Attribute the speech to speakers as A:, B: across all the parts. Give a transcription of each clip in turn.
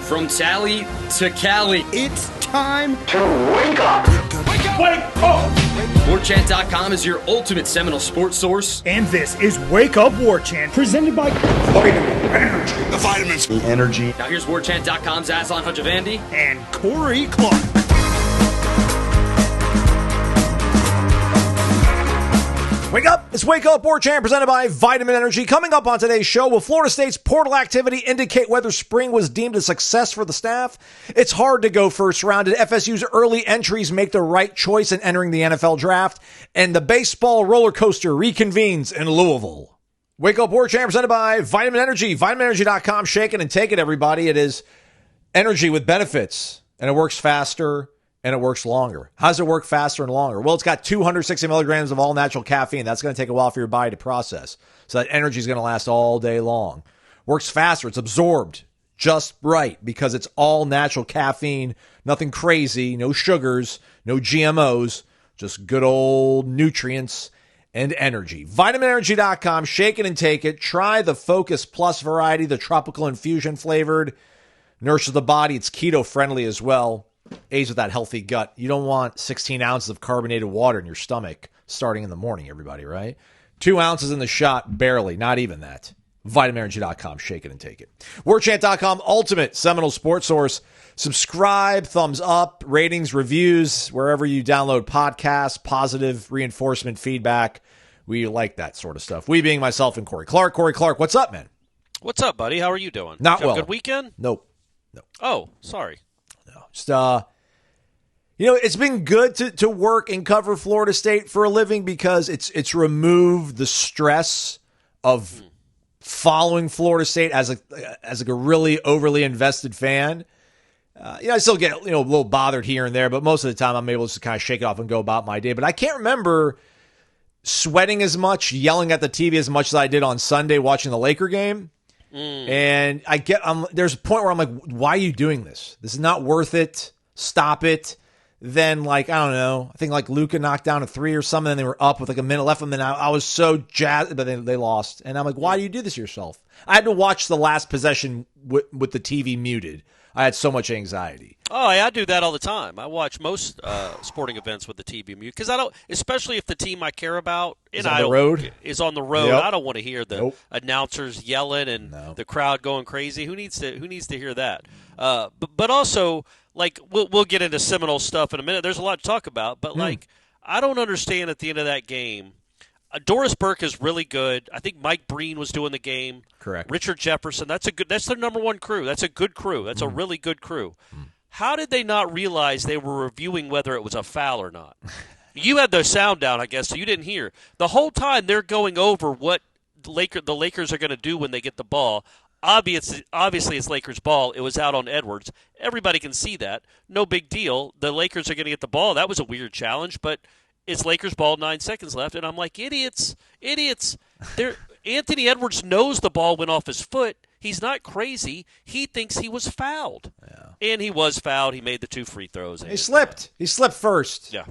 A: From Tally to Cali.
B: It's time
C: to wake up.
B: Wake up!
A: Warchant.com is your ultimate Seminole sports source.
B: And this is Wake Up Warchant, presented by
C: Vitamin Energy.
D: The vitamins.
C: The energy.
A: Now here's Warchant.com's Aslan Hajavandi
B: and Corey Clark.
E: Wake up! It's Wake Up Warchant presented by Vitamin Energy. Coming up on today's show, will Florida State's portal activity indicate whether spring was deemed a success for the staff? It's hard to go first round. Did FSU's early entries make the right choice in entering the NFL draft? And the baseball roller coaster reconvenes in Louisville. Wake Up Warchant presented by Vitamin Energy. VitaminEnergy.com. Shake it and take it, everybody. It is energy with benefits, and it works faster. And it works longer. How does it work faster and longer? Well, it's got 260 milligrams of all-natural caffeine. That's going to take a while for your body to process. So that energy is going to last all day long. Works faster. It's absorbed just right because it's all-natural caffeine. Nothing crazy. No sugars. No GMOs. Just good old nutrients and energy. VitaminEnergy.com. Shake it and take it. Try the Focus Plus variety, the tropical infusion flavored. Nourishes the body. It's keto-friendly as well. Aids with that healthy gut. You don't want 16 ounces of carbonated water in your stomach starting in the morning, everybody, right? 2 ounces in the shot, barely, not even that. VitaminEnergy.com, shake it and take it. Warchant.com, ultimate Seminole sports source. Subscribe, thumbs up, ratings, reviews, wherever you download podcasts, positive reinforcement feedback. We like that sort of stuff. We being myself and Corey Clark. Corey Clark, what's up, man?
F: What's up, buddy? How are you doing?
E: Not well.
F: Good weekend?
E: Nope.
F: Oh, sorry.
E: Just, it's been good to work and cover Florida State for a living because it's removed the stress of following Florida State as a really overly invested fan. I still get, a little bothered here and there, but most of the time I'm able to kind of shake it off and go about my day. But I can't remember sweating as much, yelling at the TV as much as I did on Sunday watching the Laker game. And there's a point where I'm like, why are you doing this? This is not worth it. Stop it. Then, I don't know. I think Luka knocked down a three or something, and they were up with a minute left. And then I was so jazzed, but they lost. And I'm like, why do you do this to yourself? I had to watch the last possession with the TV muted. I had so much anxiety.
F: Oh, I do that all the time. I watch most sporting events with the TV mute because I don't, especially if the team I care about is on the road.
E: Yep.
F: I don't want to hear the announcers yelling and the crowd going crazy. Who needs to hear that? But also, we'll get into Seminole stuff in a minute. There's a lot to talk about, but I don't understand at the end of that game. Doris Burke is really good. I think Mike Breen was doing the game.
E: Correct.
F: Richard Jefferson. That's their number one crew. That's a good crew. That's a really good crew. How did they not realize they were reviewing whether it was a foul or not? You had the sound down, I guess, so you didn't hear. The whole time they're going over what the Lakers are going to do when they get the ball. Obviously, it's Lakers' ball. It was out on Edwards. Everybody can see that. No big deal. The Lakers are going to get the ball. That was a weird challenge, but it's Lakers' ball, 9 seconds left. And I'm like, idiots. Anthony Edwards knows the ball went off his foot. He's not crazy. He thinks he was fouled. Yeah. And he was fouled. He made the 2 free throws.
E: He slipped. He slipped first.
F: Yeah.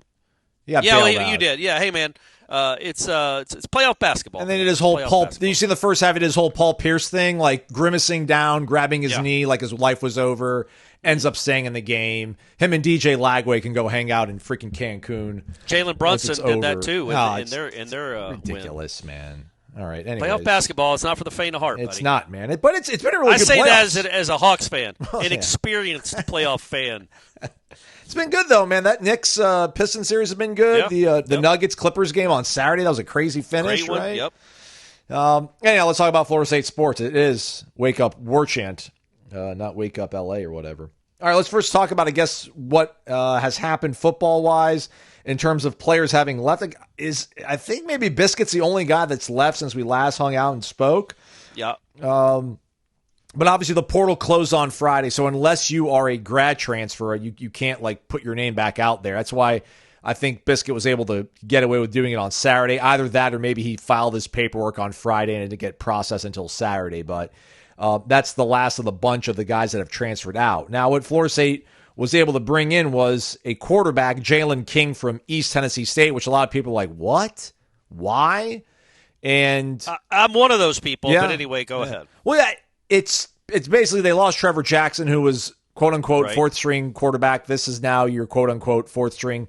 E: You
F: did. Yeah, hey, man. It's playoff basketball.
E: And then it is whole Paul. Did you see the first half? It is whole Paul Pierce thing, grimacing down, grabbing his knee like his life was over. Ends up staying in the game. Him and DJ Lagway can go hang out in freaking Cancun.
F: Jalen Brunson did that too in their
E: ridiculous,
F: win.
E: Man. All right. Anyways.
F: Playoff basketball is not for the faint of heart.
E: It's
F: buddy.
E: not, man. But it's been a really good playoffs.
F: I say that as a Hawks fan, an experienced playoff fan.
E: It's been good though, man. That Knicks Piston series has been good. The Nuggets Clippers game on Saturday, that was a crazy finish,
F: Great one.
E: right?
F: Yep.
E: Anyhow, let's talk about Florida State sports. It is Wake Up Warchant, not Wake Up LA or whatever. All right, let's first talk about, I guess, what has happened football-wise in terms of players having left. I think maybe Biscuit's the only guy that's left since we last hung out and spoke.
F: Yeah.
E: But obviously the portal closed on Friday, so unless you are a grad transfer, you can't put your name back out there. That's why I think Biscuit was able to get away with doing it on Saturday. Either that or maybe he filed his paperwork on Friday and it didn't get processed until Saturday. But that's the last of the bunch of the guys that have transferred out. Now, what Florida State was able to bring in was a quarterback, Jalen King from East Tennessee State, which a lot of people are like, what? Why? And
F: I'm one of those people, but anyway, go ahead.
E: Well, it's it's basically they lost Trevor Jackson, who was quote-unquote
F: Right.
E: fourth-string quarterback. This is now your quote-unquote fourth-string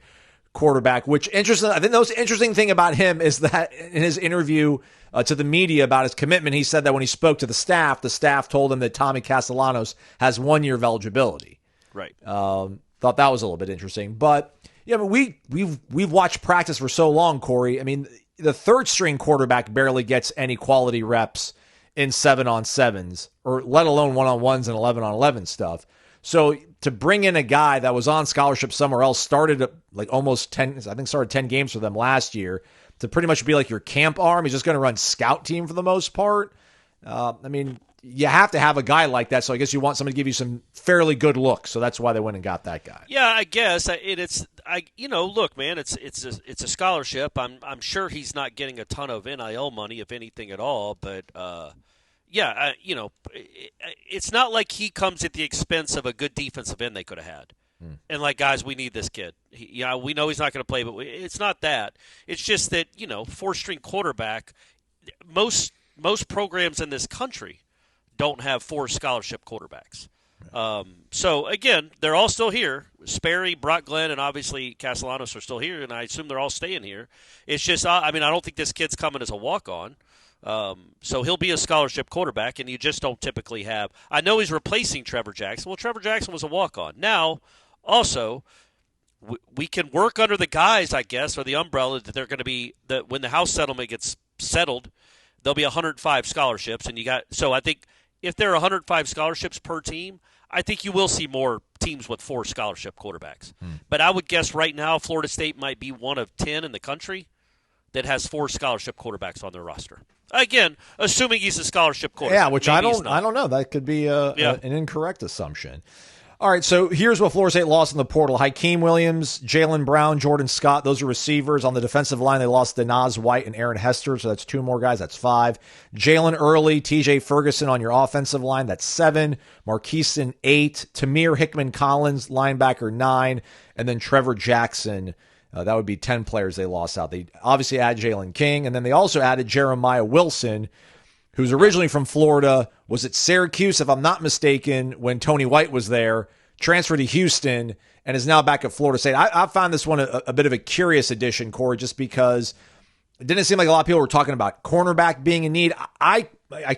E: quarterback, which interesting. I think the most interesting thing about him is that in his interview to the media about his commitment, he said that when he spoke to the staff told him that Tommy Castellanos has 1 year of eligibility.
F: Right.
E: Thought that was a little bit interesting, but yeah, but we've watched practice for so long, Corey. I mean, the third-string quarterback barely gets any quality reps in 7-on-7s, or let alone 1-on-1s and 11-on-11 stuff. So to bring in a guy that was on scholarship somewhere else, started like almost 10, I think started 10 games for them last year, to pretty much be like your camp arm. He's just going to run scout team for the most part. I mean, you have to have a guy like that. So I guess you want somebody to give you some fairly good looks. So that's why they went and got that guy.
F: Yeah, I guess look, man, it's a scholarship. I'm sure he's not getting a ton of NIL money, if anything at all. But it's not like he comes at the expense of a good defensive end they could have had. And like, guys, we need this kid. We know he's not going to play, but it's not that. It's just that, four-string quarterback. Most programs in this country don't have 4 scholarship quarterbacks. So, again, they're all still here. Sperry, Brock Glenn, and obviously Castellanos are still here, and I assume they're all staying here. It's just, I don't think this kid's coming as a walk-on. So he'll be a scholarship quarterback, and you just don't typically have. I know he's replacing Trevor Jackson. Well, Trevor Jackson was a walk-on. Now, also, we can work under the guise, I guess, or the umbrella that they're going to be that when the house settlement gets settled, there'll be 105 scholarships, and so I think if there are 105 scholarships per team, I think you will see more teams with 4 scholarship quarterbacks. But I would guess right now Florida State might be one of 10 in the country that has 4 scholarship quarterbacks on their roster. Again, assuming he's a scholarship quarterback.
E: Yeah, which I don't know. That could be an incorrect assumption. All right, so here's what Florida State lost in the portal. Hakeem Williams, Jalen Brown, Jordan Scott, those are receivers. On the defensive line, they lost Denaz White and Aaron Hester, so that's 2 more guys. That's 5. Jalen Early, TJ Ferguson on your offensive line, that's 7. Marqueson, 8. Tamir Hickman Collins, linebacker, 9. And then Trevor Jackson, that would be 10 players they lost out. They obviously added Jalen King, and then they also added Jeremiah Wilson, who's originally from Florida, was at Syracuse, if I'm not mistaken, when Tony White was there, transferred to Houston, and is now back at Florida State. I found this one a bit of a curious addition, Corey, just because it didn't seem like a lot of people were talking about cornerback being in need. I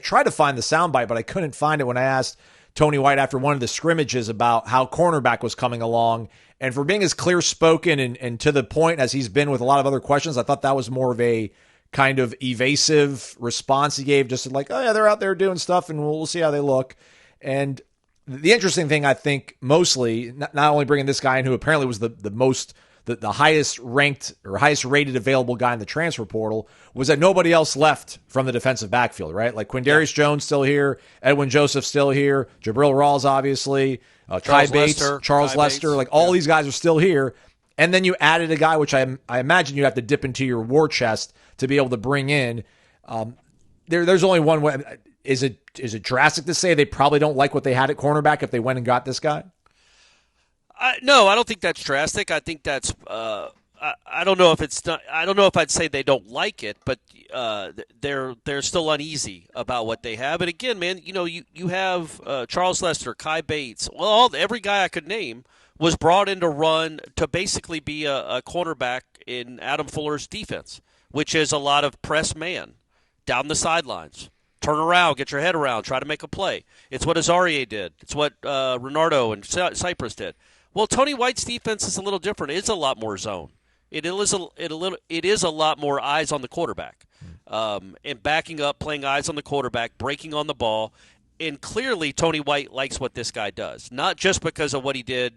E: tried to find the soundbite, but I couldn't find it when I asked Tony White after one of the scrimmages about how cornerback was coming along. And for being as clear-spoken and to the point as he's been with a lot of other questions, I thought that was more of a kind of evasive response he gave, just like, oh yeah, they're out there doing stuff and we'll see how they look. And the interesting thing, I think, mostly, not only bringing this guy in who apparently was the highest ranked or highest rated available guy in the transfer portal, was that nobody else left from the defensive backfield, right? Like Quindarius Jones still here, Edwin Joseph still here, Jabril Rawls obviously, Ty Bates, Charles Lester, like all these guys are still here. And then you added a guy, which I imagine you have to dip into your war chest to be able to bring in. There's only one way. Is it drastic to say they probably don't like what they had at cornerback if they went and got this guy?
F: No, I don't think that's drastic. I think that's. I don't know if it's. I don't know if I'd say they don't like it, but they're still uneasy about what they have. And again, man, you have Charles Lester, Kai Bates. Well, every guy I could name was brought in to basically be a cornerback in Adam Fuller's defense, which is a lot of press man down the sidelines. Turn around, get your head around, try to make a play. It's what Azarie did. It's what Renardo and Cypress did. Well, Tony White's defense is a little different. It's a lot more zone. It is a lot more eyes on the quarterback, and backing up, playing eyes on the quarterback, breaking on the ball. And clearly, Tony White likes what this guy does, not just because of what he did.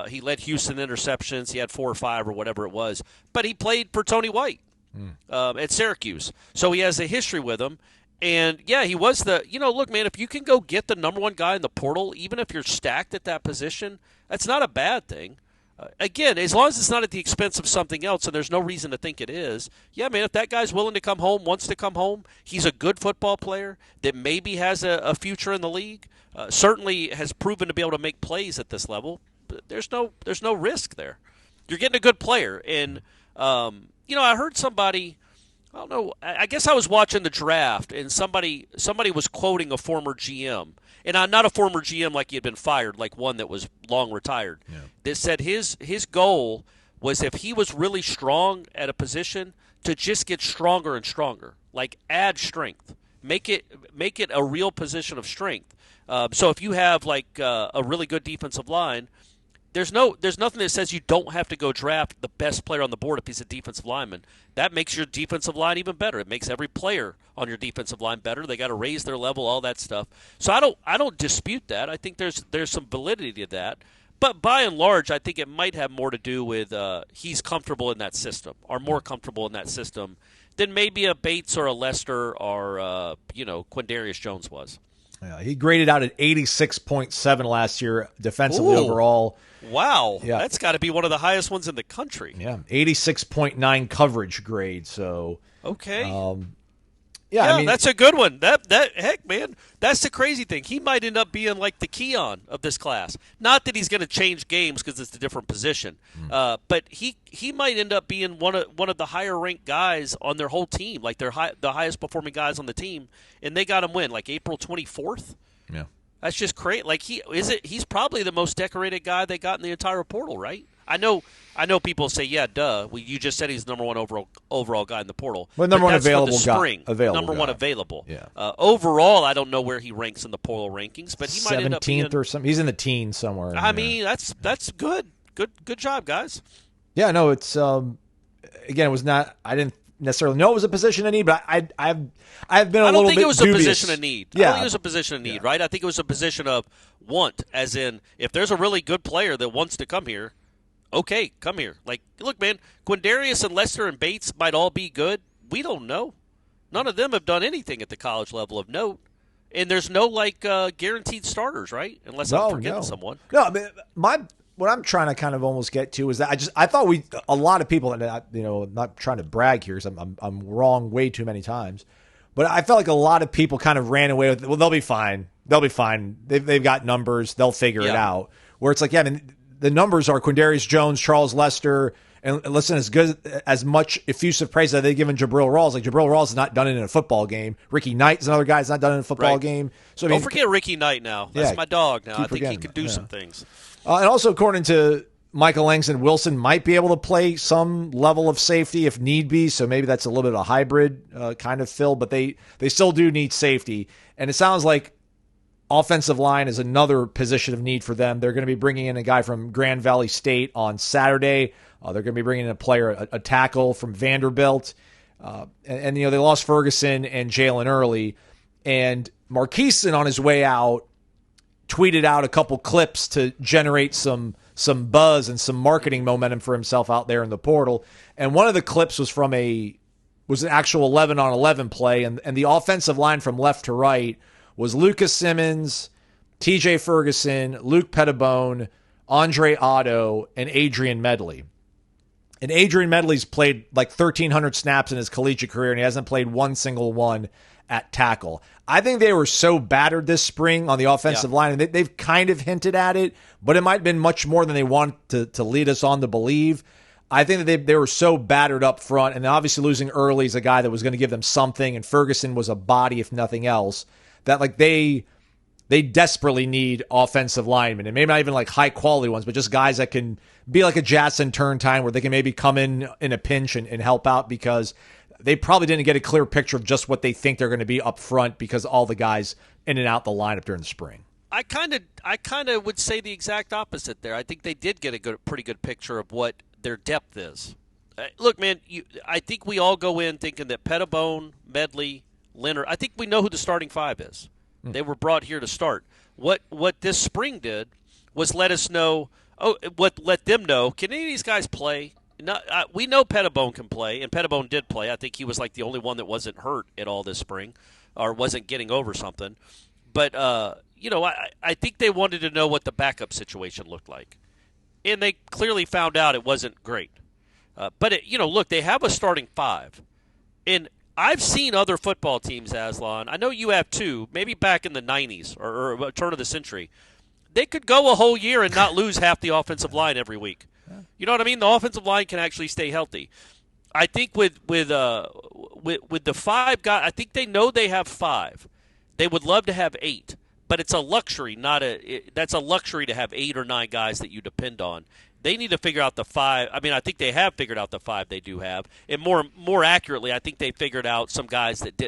F: He led Houston interceptions. He had 4 or 5 or whatever it was, but he played for Tony White at Syracuse, so he has a history with him. And, yeah, he was look, man, if you can go get the number 1 guy in the portal, even if you're stacked at that position, that's not a bad thing. Again, as long as it's not at the expense of something else, and there's no reason to think it is, yeah, man, if that guy's willing to come home, wants to come home, he's a good football player that maybe has a future in the league, certainly has proven to be able to make plays at this level, but there's no risk there. You're getting a good player. And, I heard somebody I don't know. I guess I was watching the draft, and somebody was quoting a former GM, and not a former GM like he had been fired, like one that was long retired. Yeah. That said his goal was if he was really strong at a position to just get stronger and stronger, like add strength, make it a real position of strength. So if you have like a really good defensive line. There's nothing that says you don't have to go draft the best player on the board if he's a defensive lineman. That makes your defensive line even better. It makes every player on your defensive line better. They got to raise their level, all that stuff. So I don't dispute that. I think there's some validity to that. But by and large, I think it might have more to do with he's comfortable in that system, or more comfortable in that system than maybe a Bates or a Lester or Quindarius Jones was.
E: Yeah, he graded out at 86.7 last year defensively overall.
F: Wow, yeah. That's got to be one of the highest ones in the country.
E: Yeah, 86.9 coverage grade. So
F: okay,
E: I mean,
F: that's a good one. That heck, man, that's the crazy thing. He might end up being like the Keon of this class. Not that he's going to change games because it's a different position, but he might end up being one of the higher ranked guys on their whole team, like the highest performing guys on the team, and they got him when like April 24th. Yeah. That's just crazy. Like he's probably the most decorated guy they got in the entire portal, right? I know people say, yeah, duh. Well, you just said he's the number one overall guy in the portal.
E: Well, number one available
F: guy. Number one available. Yeah. Overall, I don't know where he ranks in the portal rankings, but he might end up being
E: 17th or something. He's in the teens somewhere.
F: I mean, that's good. Good job, guys.
E: Yeah, no, it's again, it was not. I didn't necessarily know it was a position of need, but I've been a little bit dubious.
F: I don't think it was a position of need.
E: Yeah.
F: I don't think it was a position of need, right? I think it was a position of want, as in if there's a really good player that wants to come here, okay, come here. Like, look, man, Quindarius and Lester and Bates might all be good. We don't know. None of them have done anything at the college level of note. And there's no, guaranteed starters, right? Unless I'm forgetting someone.
E: No, I mean, what I'm trying to kind of almost get to is that I thought a lot of people, and I'm not trying to brag here, because I'm wrong way too many times, but I felt like a lot of people kind of ran away with, well, they'll be fine. They'll be fine. They've got numbers. They'll figure it out. Where it's like, yeah, I mean, the numbers are Quindarius Jones, Charles Lester, and listen, as much effusive praise that they've given Jabril Rawls. Like, Jabril Rawls has not done it in a football game. Ricky Knight is another guy that's not done it in a football game. So
F: don't forget Ricky Knight now. That's my dog now. I think he could do some things.
E: And also, according to Michael Langston, Wilson might be able to play some level of safety if need be. So maybe that's a little bit of a hybrid kind of fill, but they still do need safety. And it sounds like offensive line is another position of need for them. They're going to be bringing in a guy from Grand Valley State on Saturday. They're going to be bringing in a player, a tackle from Vanderbilt. And they lost Ferguson and Jalen Early. And Marqueson, on his way out, tweeted out a couple clips to generate some buzz and some marketing momentum for himself out there in the portal. And one of the clips was an actual 11-on-11 play. And the offensive line from left to right was Lucas Simmons, TJ Ferguson, Luke Pettibone, Andre Otto, and Adrian Medley. And Adrian Medley's played like 1,300 snaps in his collegiate career, and he hasn't played one single one at tackle. I think they were so battered this spring on the offensive line, and they've kind of hinted at it, but it might have been much more than they want to lead us on to believe. I think that they were so battered up front, and obviously losing Early is a guy that was going to give them something, and Ferguson was a body, if nothing else, that like they desperately need offensive linemen, and maybe not even like high quality ones, but just guys that can be like a Jadson Turntime where they can maybe come in a pinch and help out, because they probably didn't get a clear picture of just what they think they're going to be up front because all the guys in and out the lineup during the spring.
F: I kind of would say the exact opposite there. I think they did get a pretty good picture of what their depth is. Look, man, I think we all go in thinking that Pettibone, Medley, Leonard, I think we know who the starting five is. They were brought here to start. What this spring did was let us know. Let them know. Can any of these guys play? We know Pettibone can play, and Pettibone did play. I think he was like the only one that wasn't hurt at all this spring, or wasn't getting over something. But I think they wanted to know what the backup situation looked like, and they clearly found out it wasn't great. But look, they have a starting five, and I've seen other football teams, Aslan. I know you have too. Maybe back in the '90s or turn of the century, they could go a whole year and not lose half the offensive line every week. You know what I mean? The offensive line can actually stay healthy. I think with the 5 guys, I think they know they have 5. They would love to have 8, but it's a luxury, that's a luxury to have 8 or 9 guys that you depend on. They need to figure out the 5. I mean, I think they have figured out the 5 they do have, and more accurately, I think they figured out some guys that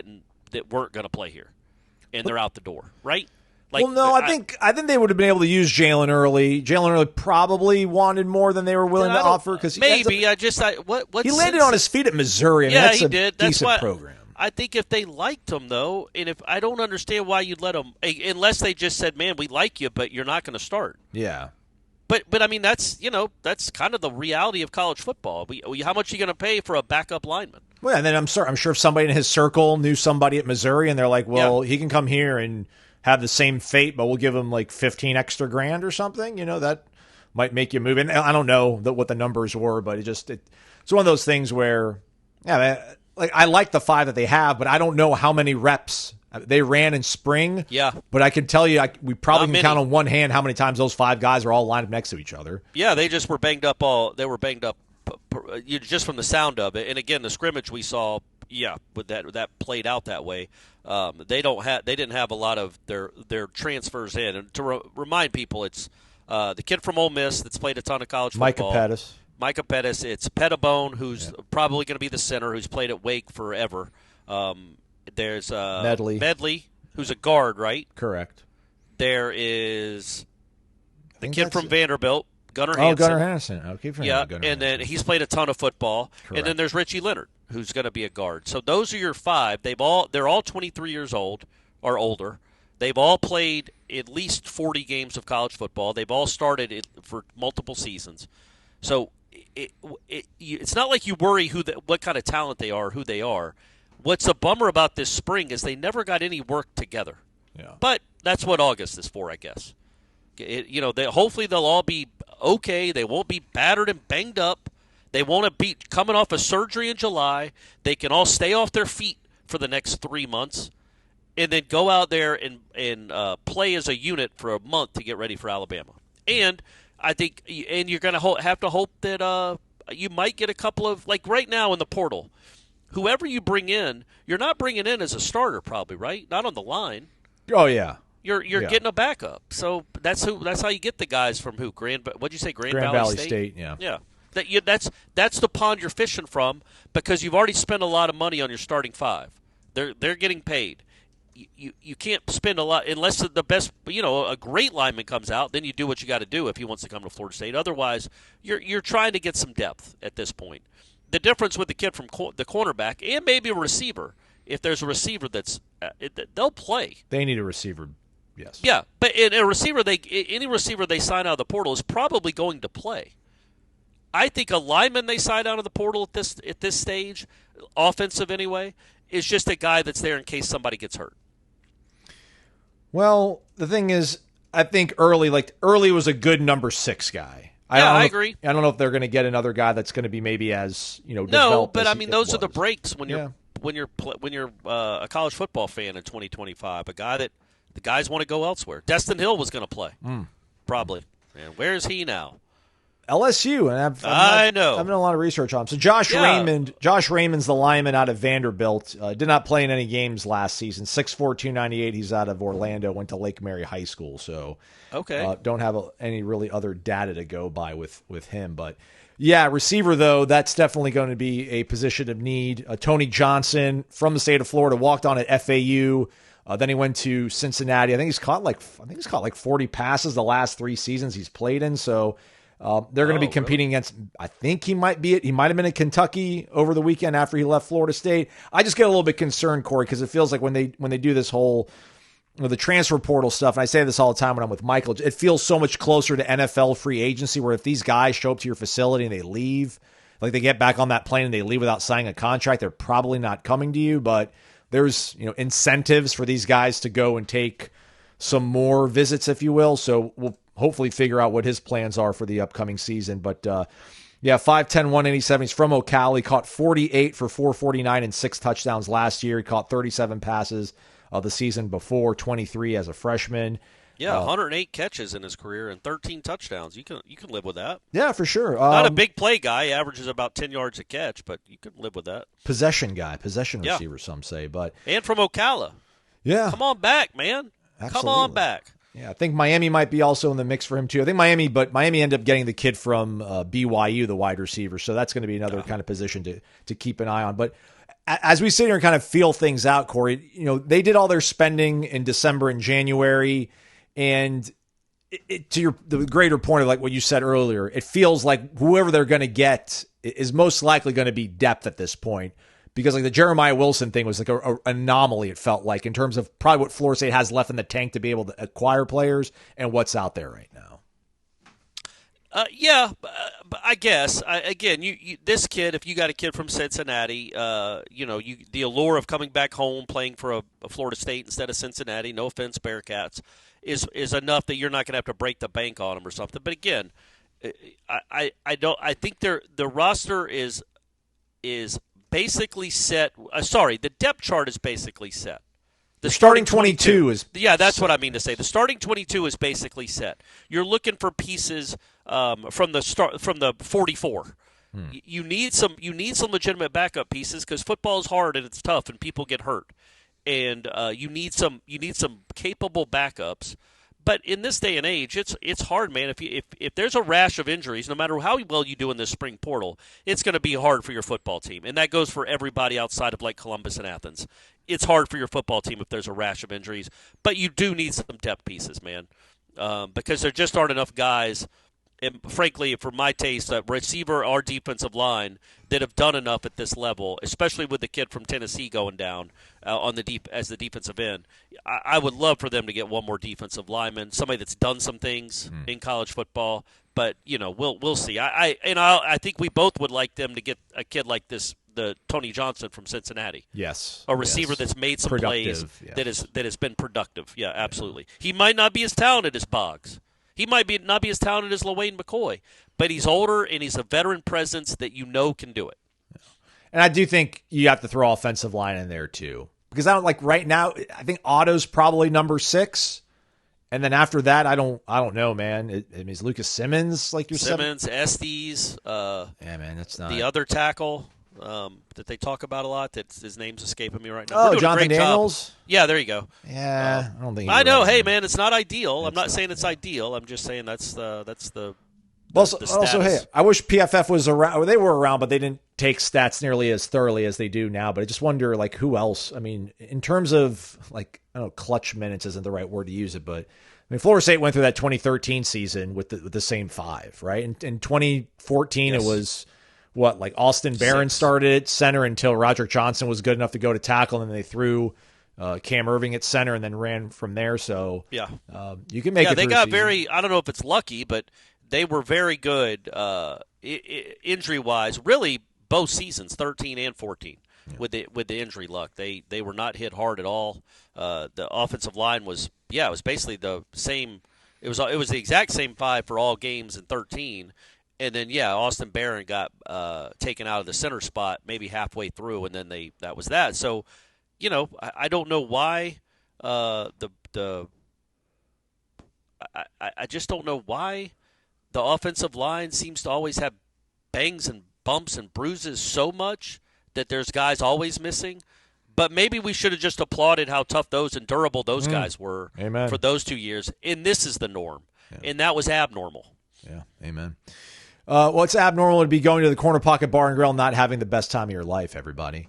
F: weren't going to play here, and they're out the door, right? Like,
E: well, no, I think they would have been able to use Jalen Early. Jalen Early probably wanted more than they were willing to offer because he landed on his feet at Missouri. And that's a decent program.
F: I think if they liked him though, and if I don't understand why you'd let him, unless they just said, "Man, we like you, but you're not going to start."
E: Yeah.
F: But I mean that's kind of the reality of college football. How much are you going to pay for a backup lineman?
E: Well, and then I'm sure if somebody in his circle knew somebody at Missouri, and they're like, "Well, he can come here and have the same fate, but we'll give him like 15 extra grand or something." That might make you move. And I don't know what the numbers were, but it's one of those things where, I like the 5 that they have, but I don't know how many reps they ran in spring. Yeah. But I can tell you, we probably can count on one hand how many times those 5 guys are all lined up next to each other.
F: Yeah, they just were banged up. They were banged up just from the sound of it. And again, the scrimmage we saw, with that played out that way. They didn't have a lot of their transfers in. And to remind people, it's the kid from Ole Miss that's played a ton of college football. Micah Pettis. It's Pettibone, who's probably going to be the center, who's played at Wake forever. There's Medley, who's a guard, right?
E: Correct.
F: There is the kid from Vanderbilt, Gunnar Hansen.
E: Oh, Gunnar Hansen. I'll keep Gunnar
F: and then he's played a ton of football. Correct. And then there's Richie Leonard, who's going to be a guard. So those are your 5. They're all 23 years old or older. They've all played at least 40 games of college football. They've all started for multiple seasons. So it's not like you worry what kind of talent they are, who they are. What's a bummer about this spring is they never got any work together. Yeah. But that's what August is for, I guess. Hopefully they'll all be okay. They won't be battered and banged up. They won't be coming off a surgery in July. They can all stay off their feet for the next 3 months and then go out there and play as a unit for a month to get ready for Alabama. And I think you're going to have to hope that you might get a couple of, like right now in the portal, whoever you bring in, you're not bringing in as a starter probably, right? Not on the line.
E: Oh, yeah.
F: You're getting a backup. So that's how you get the guys from who? What'd you say, Grand
E: Valley State? Yeah.
F: Yeah. That's the pond you're fishing from because you've already spent a lot of money on your starting 5. They're getting paid. You can't spend a lot unless the best, a great lineman comes out. Then you do what you got to do if he wants to come to Florida State. Otherwise, you're trying to get some depth at this point. The difference with the kid from the cornerback and maybe a receiver, if there's a receiver they'll play.
E: They need a receiver, yes.
F: Yeah, but any receiver they sign out of the portal is probably going to play. I think a lineman they sign out of the portal at this stage, offensive anyway, is just a guy that's there in case somebody gets hurt.
E: Well, the thing is, I think Early was a good number 6 guy.
F: I agree.
E: I don't know if they're going to get another guy that's going to be maybe as
F: No, but I mean those are the breaks when you're a college football fan in 2025. A guy that the guys want to go elsewhere. Destin Hill was going to play, probably. And where is he now?
E: LSU, and I've done a lot of research on him. So Josh Raymond's the lineman out of Vanderbilt. Did not play in any games last season. 6'4", 298. He's out of Orlando. Went to Lake Mary High School. So don't have any really other data to go by with him. But yeah, receiver though, that's definitely going to be a position of need. Tony Johnson from the state of Florida walked on at FAU. Then he went to Cincinnati. I think he's caught like 40 passes the last 3 seasons he's played in. So. They're going to be competing against. I think he might have been in Kentucky over the weekend after he left Florida State. I just get a little bit concerned, Corey, because it feels like when they do this whole the transfer portal stuff, and I say this all the time when I'm with Michael, it feels so much closer to NFL free agency, where if these guys show up to your facility and they leave, like they get back on that plane and they leave without signing a contract, they're probably not coming to you. But there's incentives for these guys to go and take some more visits, if you will. So we'll hopefully figure out what his plans are for the upcoming season. But 5'10", 187. He's from Ocala. He caught 48 for 449 and 6 touchdowns last year. He caught 37 passes the season before, 23 as a freshman.
F: Yeah, 108 catches in his career and 13 touchdowns. You can live with that.
E: Yeah, for sure.
F: Not a big play guy. He averages about 10 yards a catch, but you can live with that.
E: Possession guy, possession receiver, some say.
F: And from Ocala.
E: Yeah.
F: Come on back, man.
E: Absolutely.
F: Come on back.
E: Yeah, I think Miami might be also in the mix for him, too. I think Miami ended up getting the kid from BYU, the wide receiver, so that's going to be another kind of position to keep an eye on. But as we sit here and kind of feel things out, Corey, they did all their spending in December and January, and to the greater point of like what you said earlier, it feels like whoever they're going to get is most likely going to be depth at this point, because like the Jeremiah Wilson thing was like an anomaly, it felt like, in terms of probably what Florida State has left in the tank to be able to acquire players and what's out there right now.
F: But I guess you this kid, if you got a kid from Cincinnati, the allure of coming back home playing for a Florida State instead of Cincinnati. No offense, Bearcats, is enough that you're not going to have to break the bank on them or something. But again, I think the roster is basically set. The depth chart is basically set.
E: The starting 22 is...
F: Yeah, that's what I mean to say. The starting 22 is basically set. You're looking for pieces from the 44. You need some legitimate backup pieces, because football is hard and it's tough and people get hurt. And you need some capable backups. But in this day and age, it's hard, man. If there's a rash of injuries, no matter how well you do in this spring portal, it's going to be hard for your football team. And that goes for everybody outside of like Columbus and Athens. It's hard for your football team if there's a rash of injuries. But you do need some depth pieces, man, because there just aren't enough guys. And frankly, for my taste, receiver or defensive line that have done enough at this level, especially with the kid from Tennessee going down as the defensive end. I would love for them to get one more defensive lineman, somebody that's done some things in college football. But we'll see. I think we both would like them to get a kid like this, the Tony Johnson from Cincinnati.
E: Yes,
F: a receiver that's made some
E: productive,
F: plays that has been productive. Yeah, absolutely. He might not be as talented as Boggs. He might not be as talented as LaWayne McCoy, but he's older and he's a veteran presence that can do it.
E: And I do think you have to throw offensive line in there too, because right now, I think Otto's probably number 6, and then after that, I don't know, man. Is Lucas Simmons like your
F: Simmons, Estes?
E: Yeah, man, that's not
F: the other tackle that they talk about a lot. That his name's escaping me right now.
E: Oh, Jonathan Daniels.
F: Yeah, there you go.
E: Yeah, I don't think.
F: I know. Hey, man, it's not ideal. I'm not saying it's ideal. I'm just saying that's the.
E: Also, hey, I wish PFF was around. They were around, but they didn't take stats nearly as thoroughly as they do now. But I just wonder, like, who else? I mean, in terms of like, I don't know, clutch minutes isn't the right word to use it, but I mean, Florida State went through that 2013 season with the same 5, right? In 2014, It was. What, like Austin Barron started at center until Roderick Johnson was good enough to go to tackle, and then they threw Cam Irving at center and then ran from there. So
F: yeah,
E: you can make it.
F: Yeah, they got very. I don't know if it's lucky, but they were very good injury wise. Really, both seasons, 13 and 14, with the injury luck. They were not hit hard at all. The offensive line was it was basically the same. It was the exact same 5 for all games in 13. And then, Austin Barron got taken out of the center spot maybe halfway through, and then that was that. So, I don't know why I just don't know why the offensive line seems to always have bangs and bumps and bruises so much that there's guys always missing. But maybe we should have just applauded how tough and durable those guys were for those 2 years. And this is the norm, and that was abnormal.
E: Yeah, amen. Well, it's abnormal to be going to the Corner Pocket Bar and Grill and not having the best time of your life, everybody.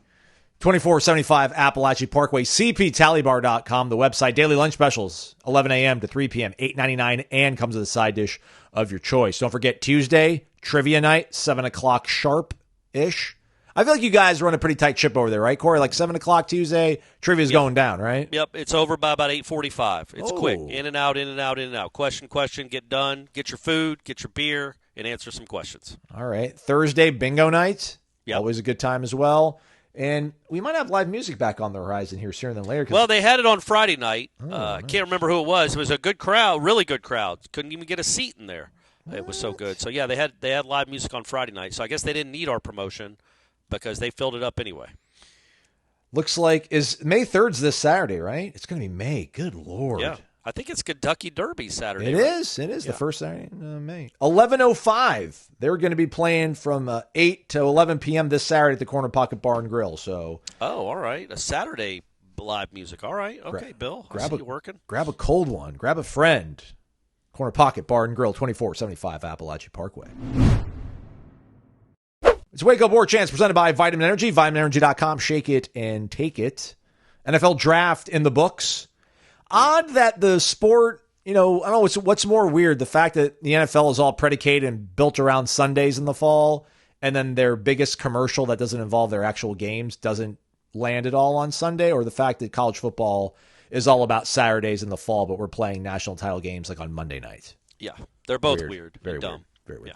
E: 2475 Appalachian Parkway, cptallybar.com, the website. Daily lunch specials, 11 a.m. to 3 p.m., $8.99, and comes with a side dish of your choice. Don't forget, Tuesday, trivia night, 7 o'clock sharp-ish. I feel like you guys run a pretty tight ship over there, right, Corey? Like 7 o'clock Tuesday, trivia's going down, right?
F: Yep, it's over by about 8:45. It's quick. In and out, in and out, in and out. Question, get done. Get your food, get your beer, and answer some questions.
E: All right. Thursday, bingo night. Yep. Always a good time as well. And we might have live music back on the horizon here sooner than later.
F: Well, they had it on Friday night. I can't remember who it was. It was a good crowd, really good crowd. Couldn't even get a seat in there. It was so good. So, they had live music on Friday night. So I guess they didn't need our promotion because they filled it up anyway.
E: Looks like is May 3rd's this Saturday, right? It's going to be May. Good Lord.
F: Yeah. I think it's Kentucky Derby Saturday.
E: It
F: right?
E: is. It is the first Saturday in May. 11:05. They're going to be playing from 8 to 11 p.m. this Saturday at the Corner Pocket Bar and Grill. So.
F: Oh, all right. A Saturday live music. All right. Okay, Bill. I see you working.
E: Grab a cold one. Grab a friend. Corner Pocket Bar and Grill, 2475 Appalachia Parkway. It's Wake Up Warchant presented by Vitamin Energy. VitaminEnergy.com. Shake it and take it. NFL draft in the books. Odd that the sport, I don't know what's more weird, the fact that the NFL is all predicated and built around Sundays in the fall, and then their biggest commercial that doesn't involve their actual games doesn't land at all on Sunday, or the fact that college football is all about Saturdays in the fall, but we're playing national title games like on Monday night.
F: Yeah, they're both weird.
E: Very
F: dumb.
E: Very weird.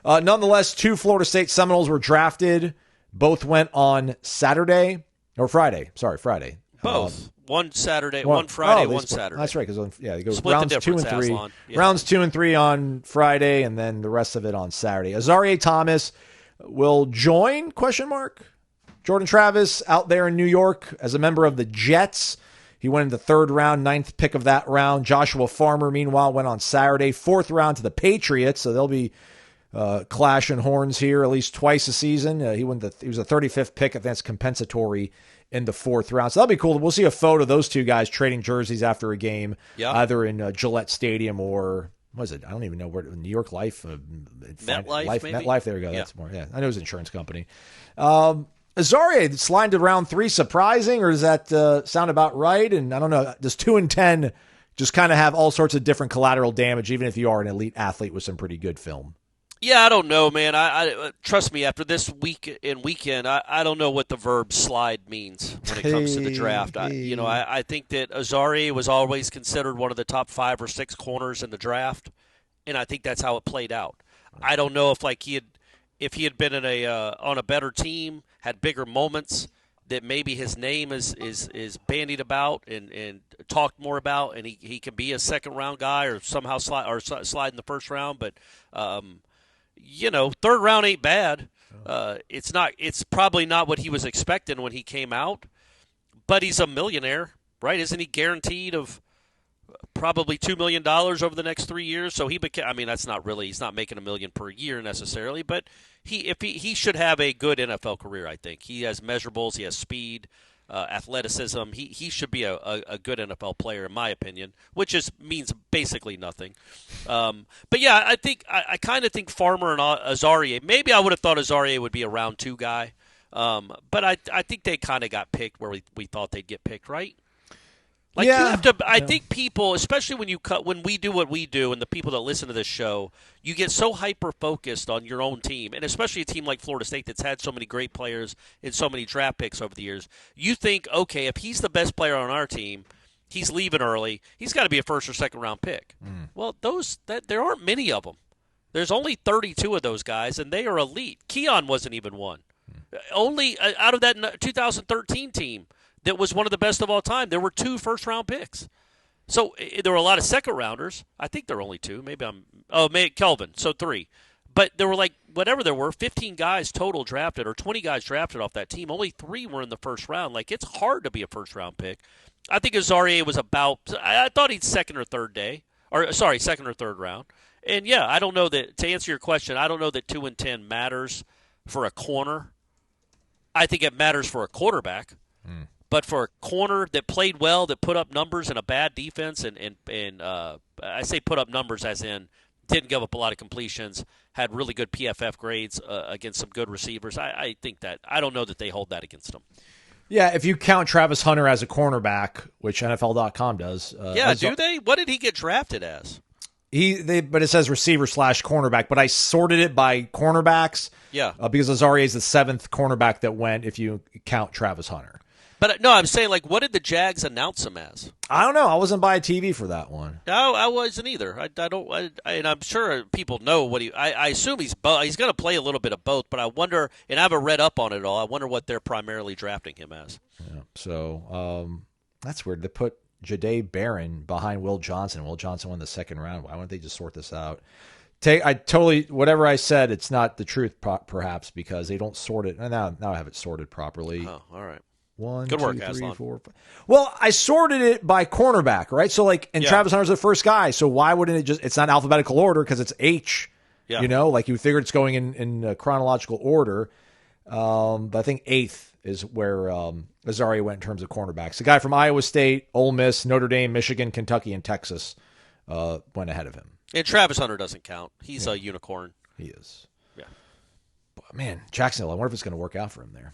F: Yeah.
E: Nonetheless, 2 Florida State Seminoles were drafted. Both went on Saturday or Friday. Sorry, Friday.
F: Both. One Saturday, one Friday, one Saturday.
E: That's right, because they go
F: Split
E: rounds
F: the
E: 2 and 3.
F: Aslan. Yeah.
E: Rounds 2 and 3 on Friday, and then the rest of it on Saturday. Azareye'h Thomas will join? ? Jordan Travis out there in New York as a member of the Jets. He went in the 3rd round, 9th pick of that round. Joshua Farmer, meanwhile, went on Saturday, 4th round to the Patriots. So they'll be clashing horns here at least twice a season. He was a 35th pick. I think that's compensatory in the 4th round. So that'll be cool. We'll see a photo of those two guys trading jerseys after a game, either in Gillette Stadium or, what is it? I don't even know where, New York Life?
F: MetLife, maybe?
E: MetLife, there we go. That's more, I know it was an insurance company. Azareye'h sliding to round 3, surprising, or does that sound about right? And I don't know, does 2 and 10 just kind of have all sorts of different collateral damage, even if you are an elite athlete with some pretty good film?
F: Yeah, I don't know, man. I trust me, after this week and weekend, I don't know what the verb slide means when it comes to the draft. I think that Azareye'h was always considered one of the top 5 or 6 corners in the draft, and I think that's how it played out. I don't know if he had been in on a better team, had bigger moments, that maybe his name is bandied about and talked more about, and he can be a 2nd round guy or somehow slide in the 1st round, but 3rd round ain't bad. It's probably not what he was expecting when he came out, but he's a millionaire, right? Isn't he guaranteed of probably $2 million over the next 3 years? So that's not really, he's not making $1 million per year necessarily, but he should have a good NFL career. I think he has measurables, he has speed, athleticism. He should be a good NFL player, in my opinion, which means basically nothing. But yeah, I kind of think Farmer and Azareye'h. Maybe I would have thought Azareye'h would be a round 2 guy, but I think they kind of got picked where we thought they'd get picked, right? You have to. I think people, especially when we do what we do, and the people that listen to this show, you get so hyper focused on your own team, and especially a team like Florida State that's had so many great players and so many draft picks over the years. You think, okay, if he's the best player on our team, he's leaving early. He's got to be a 1st or 2nd round pick. Well, there aren't many of them. There's only 32 of those guys, and they are elite. Keon wasn't even one. Only out of that 2013 team that was one of the best of all time, there were 2 1st-round picks. So there were a lot of 2nd-rounders. I think there were only 2. Maybe Kelvin, so 3. But there were 15 guys total drafted or 20 guys drafted off that team. Only 3 were in the 1st round. It's hard to be a 1st-round pick. I think Azareye'h was I thought he'd 2nd or 3rd round. And, yeah, I don't know that, to answer your question, I don't know that 2 and 10 matters for a corner. I think it matters for a quarterback. But for a corner that played well, that put up numbers in a bad defense, and I say put up numbers as in didn't give up a lot of completions, had really good PFF grades against some good receivers, I think that – I don't know that they hold that against them.
E: Yeah, if you count Travis Hunter as a cornerback, which NFL.com does.
F: Do they? What did he get drafted as?
E: But it says receiver/cornerback, but I sorted it by cornerbacks.
F: Yeah.
E: Because Azareye'h is the 7th cornerback that went if you count Travis Hunter.
F: But no, I'm saying, what did the Jags announce him as?
E: I don't know. I wasn't by TV for that one.
F: No, I wasn't either. And I'm sure people know what I assume he's both. He's going to play a little bit of both, but I wonder, and I haven't read up on it all, I wonder what they're primarily drafting him as.
E: Yeah, so that's weird. They put Jahdae Barron behind Will Johnson. Will Johnson won the 2nd round. Why wouldn't they just sort this out? Whatever I said, it's not the truth, perhaps, because they don't sort it. Now I have it sorted properly.
F: Oh, all right.
E: One,
F: Good
E: two,
F: work,
E: three,
F: Aslan.
E: 4, 5. Well, I sorted it by cornerback, right? So, and Travis Hunter's the first guy. So why wouldn't it just? It's not alphabetical order because it's H.
F: Yeah.
E: You figured it's going in chronological order. But I think 8th is where Azaria went in terms of cornerbacks. The guy from Iowa State, Ole Miss, Notre Dame, Michigan, Kentucky, and Texas went ahead of him.
F: And Travis Hunter doesn't count. He's a unicorn.
E: He is.
F: Yeah.
E: But man, Jacksonville, I wonder if it's going to work out for him there.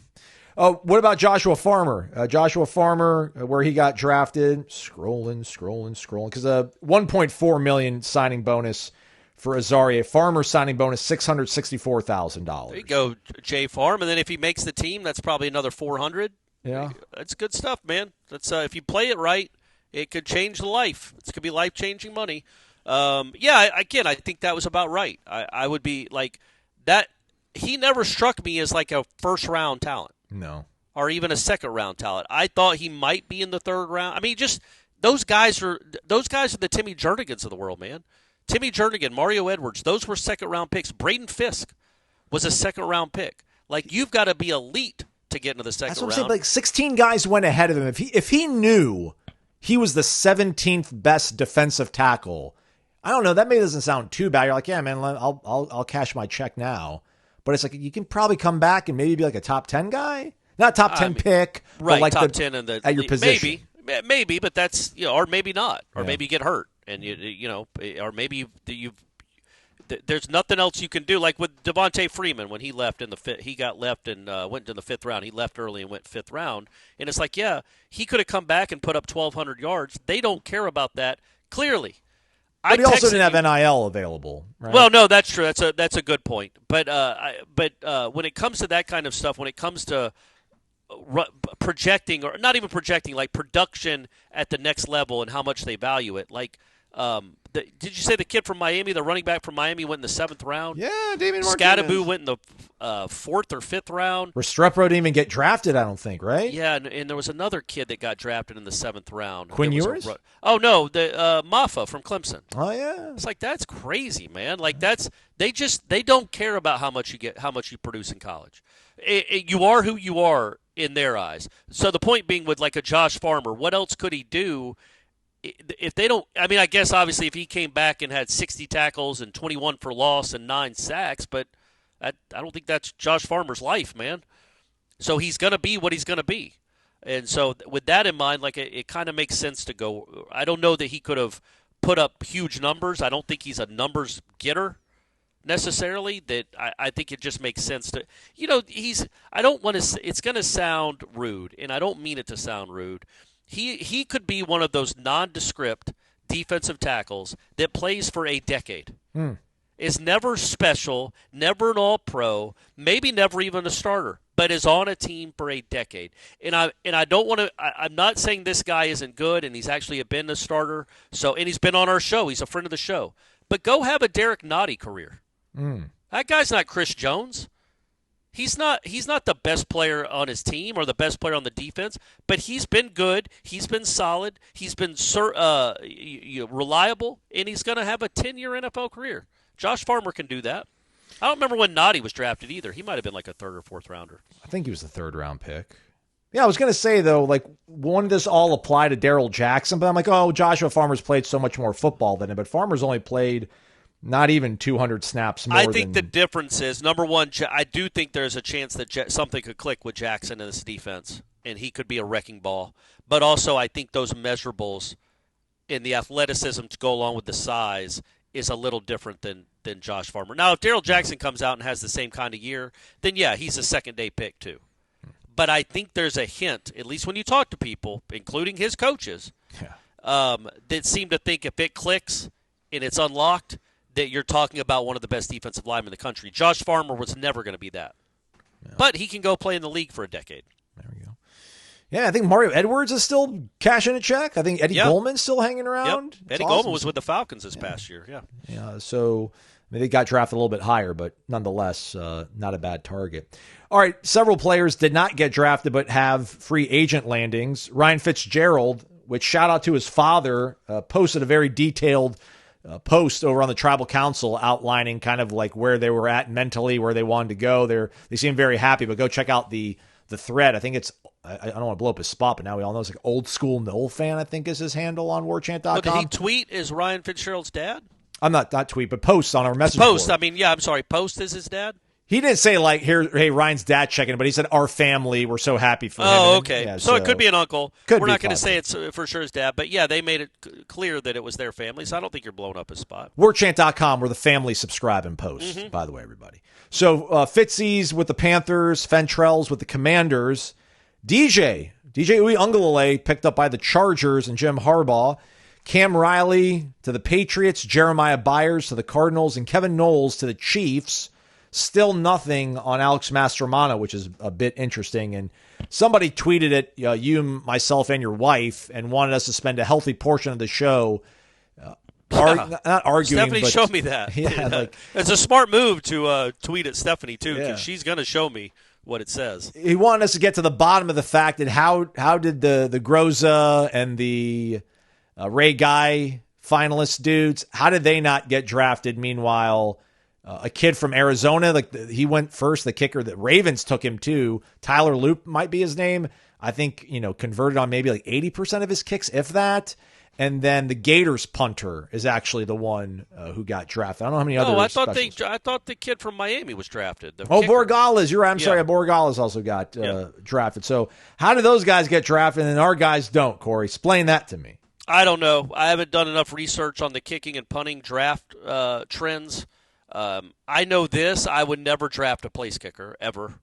E: What about Joshua Farmer? Joshua Farmer, where he got drafted. Scrolling. Because a $1.4 million signing bonus for Azaria. Farmer signing bonus, $664,000.
F: There you go, Jay Farm. And then if he makes the team, that's probably another $400,000.
E: Yeah.
F: That's good stuff, man. That's if you play it right, it could change the life. It's going to be life-changing money. Again, I think that was about right. I would be like that. He never struck me as like a first-round talent.
E: No.
F: Or even a second-round talent. I thought he might be in the third round. I mean, just those guys are the Timmy Jernigans of the world, man. Timmy Jernigan, Mario Edwards, those were second-round picks. Braden Fisk was a second-round pick. Like, you've got to be elite to get into the second round.
E: That's what I'm saying. Like, 16 guys went ahead of him. If he knew he was the 17th best defensive tackle, I don't know. That maybe doesn't sound too bad. You're like, yeah, man, I'll cash my check now. But it's like you can probably come back and maybe be like a top 10 guy, not top 10 pick,
F: right?
E: But like
F: top 10 in the
E: at your position.
F: Maybe, but that's or maybe not, or maybe you get hurt, and or maybe there's nothing else you can do. Like with Devontae Freeman when he left in the fifth, he got left and went to the 5th round. He left early and went 5th round, and it's like, yeah, he could have come back and put up 1,200 yards. They don't care about that clearly.
E: But he also didn't have NIL available, right?
F: Well, no, that's true. That's a good point. But when it comes to that kind of stuff, when it comes to projecting, or not even projecting, like production at the next level and how much they value it, like did you say the kid from Miami, the running back from Miami, went in the 7th round?
E: Yeah, Damian Martinez.
F: Scadaboo went in the 4th or 5th round.
E: Restrepo didn't even get drafted, I don't think, right?
F: Yeah, and there was another kid that got drafted in the 7th round.
E: Quinn Ewers?
F: Oh no, the Maffa from Clemson.
E: Oh yeah.
F: It's like that's crazy, man. Like they don't care about how much you get, how much you produce in college. You are who you are in their eyes. So the point being, with like a Josh Farmer, what else could he do? If they don't, I mean, I guess obviously if he came back and had 60 tackles and 21 for loss and 9 sacks, but I don't think that's Josh Farmer's life, man. So he's going to be what he's going to be. And so with that in mind, like it kind of makes sense to go. I don't know that he could have put up huge numbers. I don't think he's a numbers getter necessarily. That I think it just makes sense to, I don't want to, it's going to sound rude, and I don't mean it to sound rude. He could be one of those nondescript defensive tackles that plays for a decade. Is never special, never an all-pro, maybe never even a starter, but is on a team for a decade. And I don't want to. I'm not saying this guy isn't good, and he's actually been a starter. And he's been on our show. He's a friend of the show. But go have a Derek Nottie career. That guy's not Chris Jones. He's not the best player on his team or the best player on the defense, but he's been good. He's been solid. He's been reliable, and he's going to have a 10-year NFL career. Josh Farmer can do that. I don't remember when Nottie was drafted either. He might have been like a 3rd or 4th rounder.
E: I think he was the 3rd round pick. Yeah, I was going to say, though, like, wouldn't this all apply to Darrell Jackson? But I'm like, oh, Joshua Farmer's played so much more football than him. But Farmer's only played not even 200 snaps more.
F: I think the difference is, number one, I do think there's a chance that something could click with Jackson in this defense, and he could be a wrecking ball. But also, I think those measurables in the athleticism to go along with the size is a little different than Josh Farmer. Now, if Darrell Jackson comes out and has the same kind of year, then yeah, he's a second-day pick too. But I think there's a hint, at least when you talk to people, including his coaches, that seem to think if it clicks and it's unlocked, that you're talking about one of the best defensive linemen in the country. Josh Farmer was never going to be that. Yeah. But he can go play in the league for a decade.
E: There we go. Yeah, I think Mario Edwards is still cashing a check. I think Eddie Goldman's still hanging around.
F: Yep. Eddie Goldman was with the Falcons this past year.
E: Yeah. So they got drafted a little bit higher, but nonetheless, not a bad target. All right, several players did not get drafted but have free agent landings. Ryan Fitzgerald, which shout out to his father, posted a very detailed post over on the Tribal Council outlining kind of like where they were at mentally, where they wanted to go. They seem very happy, but go check out the the thread. I think it's, I don't want to blow up his spot, but now we all know it's like Old School Noel Fan, I think is his handle on warchant.com.
F: Oh, did he tweet is Ryan Fitzgerald's dad?
E: I'm not tweet, but posts on our message
F: Post,
E: board.
F: I'm sorry, Post is his dad?
E: He didn't say like, hey, Ryan's dad checking, but he said our family. We're so happy for him.
F: Oh, okay.
E: Yeah,
F: so it could be an uncle.
E: We're
F: not going to say it's for sure his dad, but yeah, they made it clear that it was their family. So I don't think you're blowing up his spot.
E: Warchant.com, where the family subscribe and post. By the way, everybody. So Fitzy's with the Panthers, Fentrell's with the Commanders, DJ Uiagalelei picked up by the Chargers and Jim Harbaugh. Cam Riley to the Patriots, Jeremiah Byers to the Cardinals, and Kevin Noles to the Chiefs. Still nothing on Alex Mastromano, which is a bit interesting. And somebody tweeted it, you, myself, and your wife, and wanted us to spend a healthy portion of the show not arguing.
F: Stephanie
E: but,
F: showed me that.
E: Yeah, like,
F: it's a smart move to tweet at Stephanie, too, because
E: Yeah.
F: she's going to show me what it says.
E: He wanted us to get to the bottom of the fact that how did the Groza and the Ray Guy finalist dudes, how did they not get drafted? Meanwhile, a kid from Arizona, he went first, the kicker that Ravens took him to, Tyler Loop might be his name. I think, converted on maybe like 80% of his kicks, if that. And then the Gators punter is actually the one who got drafted. I don't know how many other.
F: Oh, I thought the kid from Miami was drafted.
E: Oh, Borgales, you're right. I'm sorry, Borgales also got drafted. So how do those guys get drafted and our guys don't, Corey? Explain that to me.
F: I don't know. I haven't done enough research on the kicking and punting draft trends. I know this. I would never draft a place kicker, ever.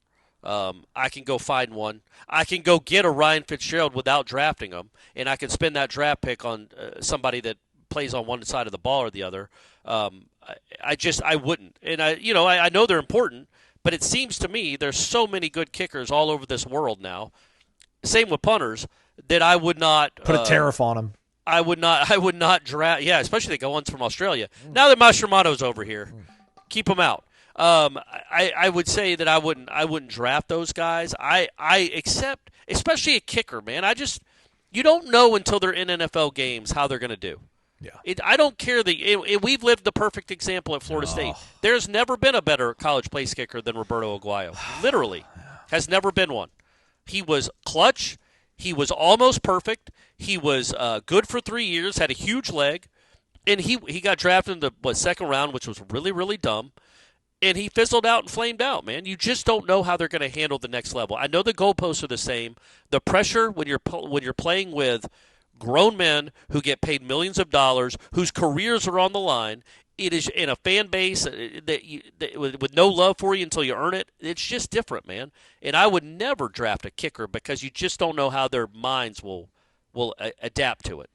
F: I can go find one. I can go get a Ryan Fitzgerald without drafting him, and I can spend that draft pick on somebody that plays on one side of the ball or the other. I wouldn't. And I know they're important, but it seems to me there's so many good kickers all over this world now. Same with punters, that I would not
E: put a tariff on them.
F: I would not draft. Yeah, especially the ones from Australia. Now that Mastromano's over here, keep him out. I would say that I wouldn't draft those guys. I accept, especially a kicker, man. You don't know until they're in NFL games how they're going to do. Yeah. I don't care we've lived the perfect example at Florida State. There's never been a better college place kicker than Roberto Aguayo. Literally, has never been one. He was clutch. He was almost perfect. He was good for 3 years. Had a huge leg, and he got drafted in the second round, which was really, really dumb. And he fizzled out and flamed out, man. You just don't know how they're going to handle the next level. I know the goalposts are the same. The pressure when you're playing with grown men who get paid millions of dollars, whose careers are on the line, it is in a fan base with no love for you until you earn it. It's just different, man. And I would never draft a kicker because you just don't know how their minds will adapt to it.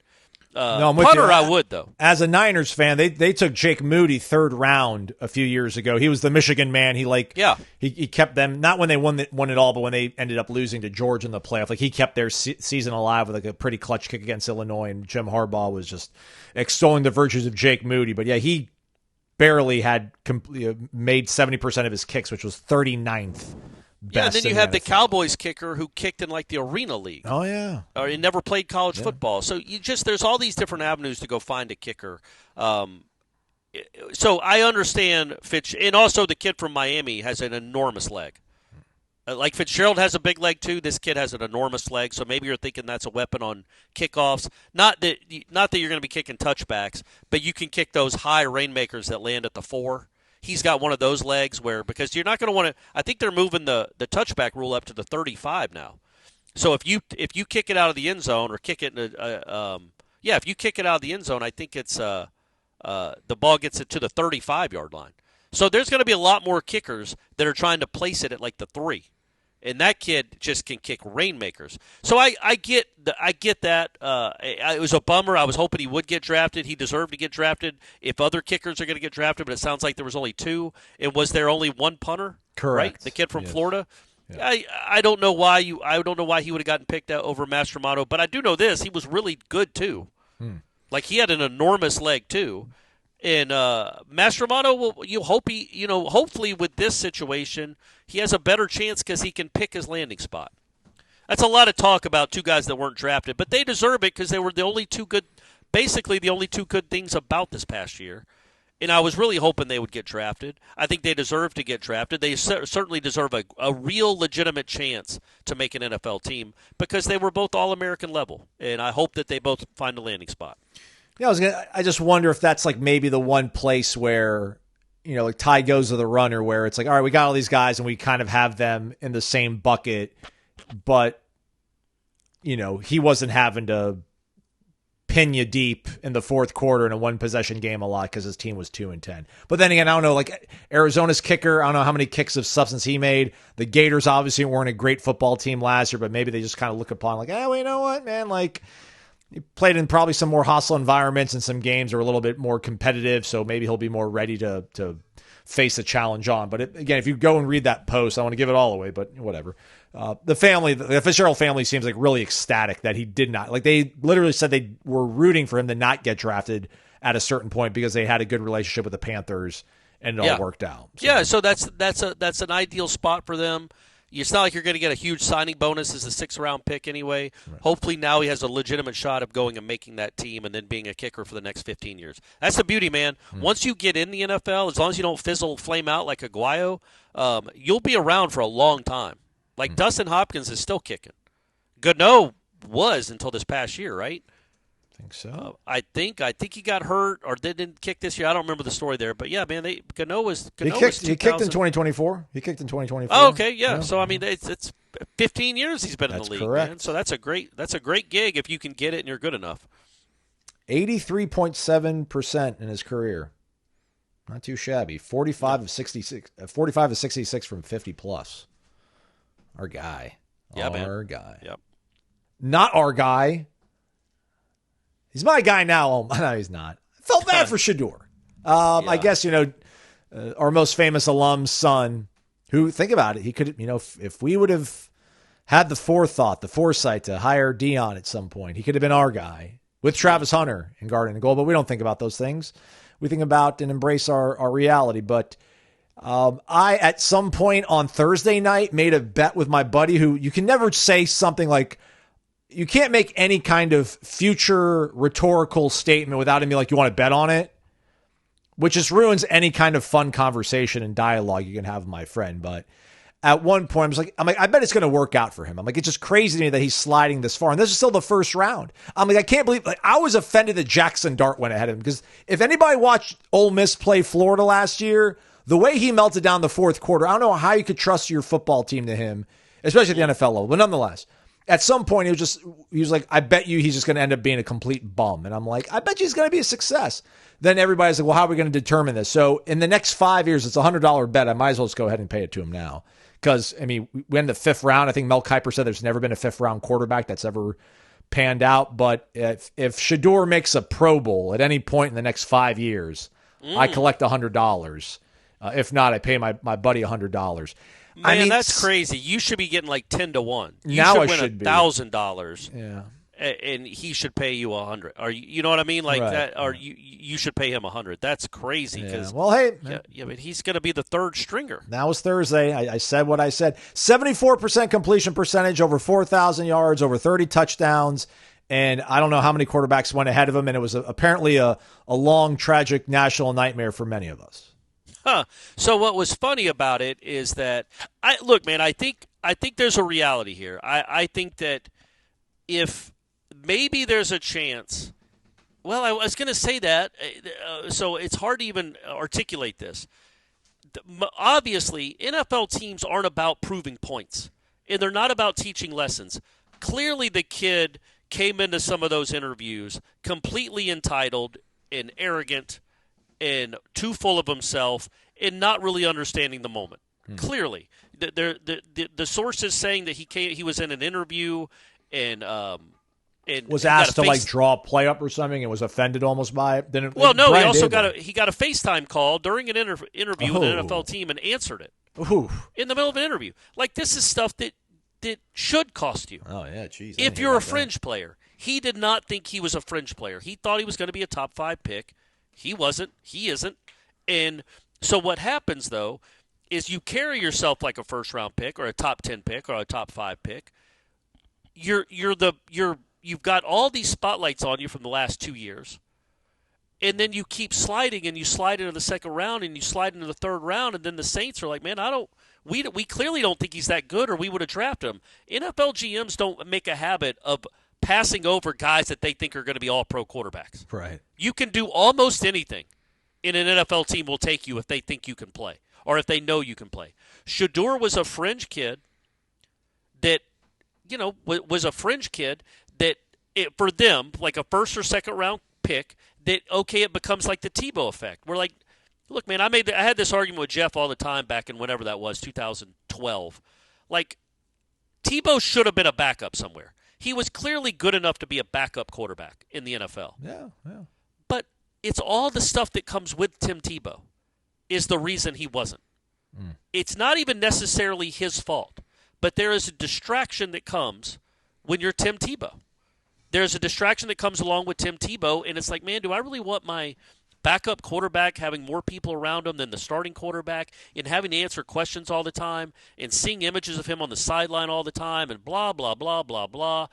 E: No, I'm with
F: punter,
E: you.
F: I would, though.
E: As a Niners fan, they took Jake Moody third round a few years ago. He was the Michigan man. He kept them, not when they won it all, but when they ended up losing to Georgia in the playoff. Like, he kept their season alive with a pretty clutch kick against Illinois, and Jim Harbaugh was just extolling the virtues of Jake Moody. But yeah, he barely had made 70% of his kicks, which was 39th.
F: Yeah, and then you have the Cowboys kicker who kicked in like the Arena League.
E: Oh, yeah.
F: Or he never played college football. So there's all these different avenues to go find a kicker. So I understand Fitch, and also the kid from Miami has an enormous leg. Like Fitzgerald has a big leg too. This kid has an enormous leg. So maybe you're thinking that's a weapon on kickoffs. Not that you're going to be kicking touchbacks, but you can kick those high rainmakers that land at the 4. He's got one of those legs because you're not going to want to. I think they're moving the touchback rule up to the 35 now. So if you kick it out of the end zone or kick it in if you kick it out of the end zone, I think it's the ball gets it to the 35-yard line. So there's going to be a lot more kickers that are trying to place it at like the 3. And that kid just can kick rainmakers. So I get that. It was a bummer. I was hoping he would get drafted. He deserved to get drafted if other kickers are going to get drafted, but it sounds like there was only 2. And was there only one punter?
E: Correct.
F: Right? The kid from Florida? Yeah. I don't know why he would have gotten picked out over Mastromano, but I do know this. He was really good too. Like, he had an enormous leg too. And Mastromano hopefully with this situation, he has a better chance because he can pick his landing spot. That's a lot of talk about 2 guys that weren't drafted, but they deserve it because they were basically the only two good things about this past year. And I was really hoping they would get drafted. I think they deserve to get drafted. They certainly deserve a real legitimate chance to make an NFL team because they were both All-American level. And I hope that they both find a landing spot.
E: Yeah, I just wonder if that's like maybe the one place where, like tie goes to the runner, where it's like, all right, we got all these guys and we kind of have them in the same bucket, but, he wasn't having to pin you deep in the fourth quarter in a one-possession game a lot because his team was 2-10. But then again, I don't know, like Arizona's kicker, I don't know how many kicks of substance he made. The Gators obviously weren't a great football team last year, but maybe they just kind of look upon like, well, you know what, man, like he played in probably some more hostile environments and some games are a little bit more competitive, so maybe he'll be more ready to face a challenge on. But again, if you go and read that post, I want to give it all away, but whatever. The Fitzgerald family seems like really ecstatic that he did not. Like they literally said they were rooting for him to not get drafted at a certain point because they had a good relationship with the Panthers and it all worked out. So.
F: Yeah, so that's an ideal spot for them. It's not like you're going to get a huge signing bonus as a 6th-round pick anyway. Right. Hopefully now he has a legitimate shot of going and making that team and then being a kicker for the next 15 years. That's the beauty, man. Once you get in the NFL, as long as you don't flame out like Aguayo, you'll be around for a long time. Like Dustin Hopkins is still kicking. Gano was until this past year, right?
E: I think so.
F: I think he got hurt or didn't kick this year. I don't remember the story there, but yeah, man, Gano was.
E: He kicked in 2024. He kicked in 2024.
F: Oh, okay, yeah. So I mean, it's 15 years he's been in the league,
E: correct.
F: Man. So that's a great gig if you can get it and you're good enough.
E: 83.7% in his career. Not too shabby. 45 of 66 from 50 plus. Our guy.
F: Yeah, man.
E: Our guy.
F: Yep.
E: Not our guy. He's my guy now. Oh, no, he's not. I felt bad for Sheduer. I guess, our most famous alum's son, who, think about it, he could, if we would have had the foresight to hire Dion at some point, he could have been our guy with Travis Hunter in guard and goal, but we don't think about those things. We think about and embrace our reality. But I, at some point on Thursday night, made a bet with my buddy who you can never say something like, you can't make any kind of future rhetorical statement without him being like, you want to bet on it? Which just ruins any kind of fun conversation and dialogue you can have with my friend. But at one point, I'm like, I bet it's going to work out for him. I'm like, it's just crazy to me that he's sliding this far. And this is still the first round. I'm like, I can't believe, I was offended that Jackson Dart went ahead of him. Because if anybody watched Ole Miss play Florida last year, the way he melted down the fourth quarter, I don't know how you could trust your football team to him, especially at the NFL level. But nonetheless, at some point, he was like, I bet you he's just going to end up being a complete bum. And I'm like, I bet you he's going to be a success. Then everybody's like, well, how are we going to determine this? So in the next 5 years, it's a $100 bet. I might as well just go ahead and pay it to him now. Because, I mean, we in the 5th round. I think Mel Kiper said there's never been a 5th round quarterback that's ever panned out. But if Sheduer makes a Pro Bowl at any point in the next 5 years, I collect $100. If not, I pay my buddy $100.
F: Man, I mean, that's crazy. You should be getting like 10 to 1. You
E: now
F: should win $1,000.
E: Yeah.
F: And he should pay you $100. Or you know what I mean? Like
E: right.
F: that. Or you should pay him $100. That's crazy.
E: Yeah. Well, hey.
F: Yeah, but he's going to be the 3rd stringer.
E: That was Thursday. I said what I said. 74% completion percentage, over 4,000 yards, over 30 touchdowns. And I don't know how many quarterbacks went ahead of him. And it was apparently a long, tragic national nightmare for many of us.
F: Huh. So what was funny about it is that I think there's a reality here. I think that if maybe there's a chance. Well, I was going to say that, so it's hard to even articulate this. Obviously, NFL teams aren't about proving points, and they're not about teaching lessons. Clearly, the kid came into some of those interviews completely entitled and arrogant and too full of himself and not really understanding the moment. Clearly, the sources saying that he was in an interview and
E: was asked to draw a play up or something and was offended almost by it.
F: He also got a FaceTime call during an interview with an NFL team and answered it in the middle of an interview. Like, this is stuff that should cost you.
E: Oh yeah, geez.
F: If you're a fringe player, he did not think he was a fringe player. He thought he was going to be a top 5 pick. He wasn't. He isn't. And so what happens though is you carry yourself like a 1st round pick or a top 10 pick or a top 5 pick. You've got all these spotlights on you from the last 2 years. And then you keep sliding, and you slide into the second round, and you slide into the third round, and then the Saints are like, man, we clearly don't think he's that good, or we would have drafted him. NFL GMs don't make a habit of passing over guys that they think are going to be all-pro quarterbacks.
E: Right.
F: You can do almost anything, and an NFL team will take you if they think you can play, or if they know you can play. Sheduer was a fringe kid that, was a fringe kid that, for them, like a first or second round pick, that, okay, it becomes like the Tebow effect. We're like, look, man, I had this argument with Jeff all the time back in whenever that was, 2012. Like, Tebow should have been a backup somewhere. He was clearly good enough to be a backup quarterback in the NFL.
E: Yeah.
F: But it's all the stuff that comes with Tim Tebow is the reason he wasn't. It's not even necessarily his fault, but there is a distraction that comes when you're Tim Tebow. There's a distraction that comes along with Tim Tebow, and it's like, man, do I really want my backup quarterback having more people around him than the starting quarterback, and having to answer questions all the time, and seeing images of him on the sideline all the time, and blah, blah, blah, blah, blah.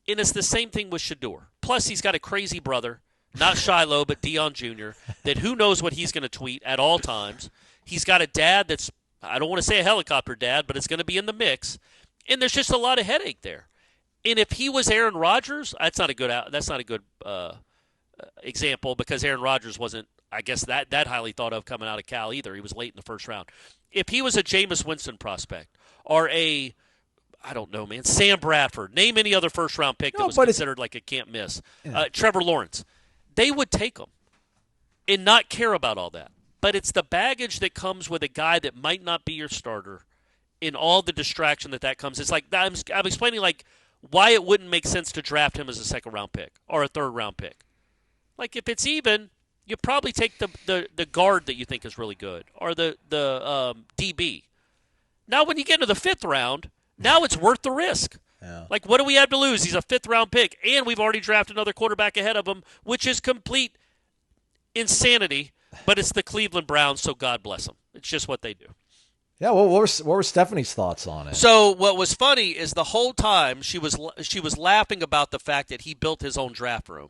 F: And it's the same thing with Sheduer. Plus, he's got a crazy brother, not Shiloh, but Dion Jr., that who knows what he's going to tweet at all times. He's got a dad that's, I don't want to say a helicopter dad, but it's going to be in the mix. And there's just a lot of headache there. And if he was Aaron Rodgers, that's not a good example, because Aaron Rodgers wasn't, I guess, that highly thought of coming out of Cal either. He was late in the first round. If he was a Jameis Winston prospect or I don't know, man, Sam Bradford, name any other first-round pick that was considered like a can't miss, Trevor Lawrence, they would take him and not care about all that. But it's the baggage that comes with a guy that might not be your starter, in all the distraction that comes. It's like I'm explaining like why it wouldn't make sense to draft him as a second-round pick or a third-round pick. Like, if it's even, you probably take the guard that you think is really good, or the DB. Now, when you get into the fifth round, now it's worth the risk.
E: Yeah.
F: Like, what do we have to lose? He's a fifth-round pick, and we've already drafted another quarterback ahead of him, which is complete insanity, but it's the Cleveland Browns, so God bless them. It's just what they do.
E: Yeah, well, what were Stephanie's thoughts on it?
F: So what was funny is the whole time she was laughing about the fact that he built his own draft room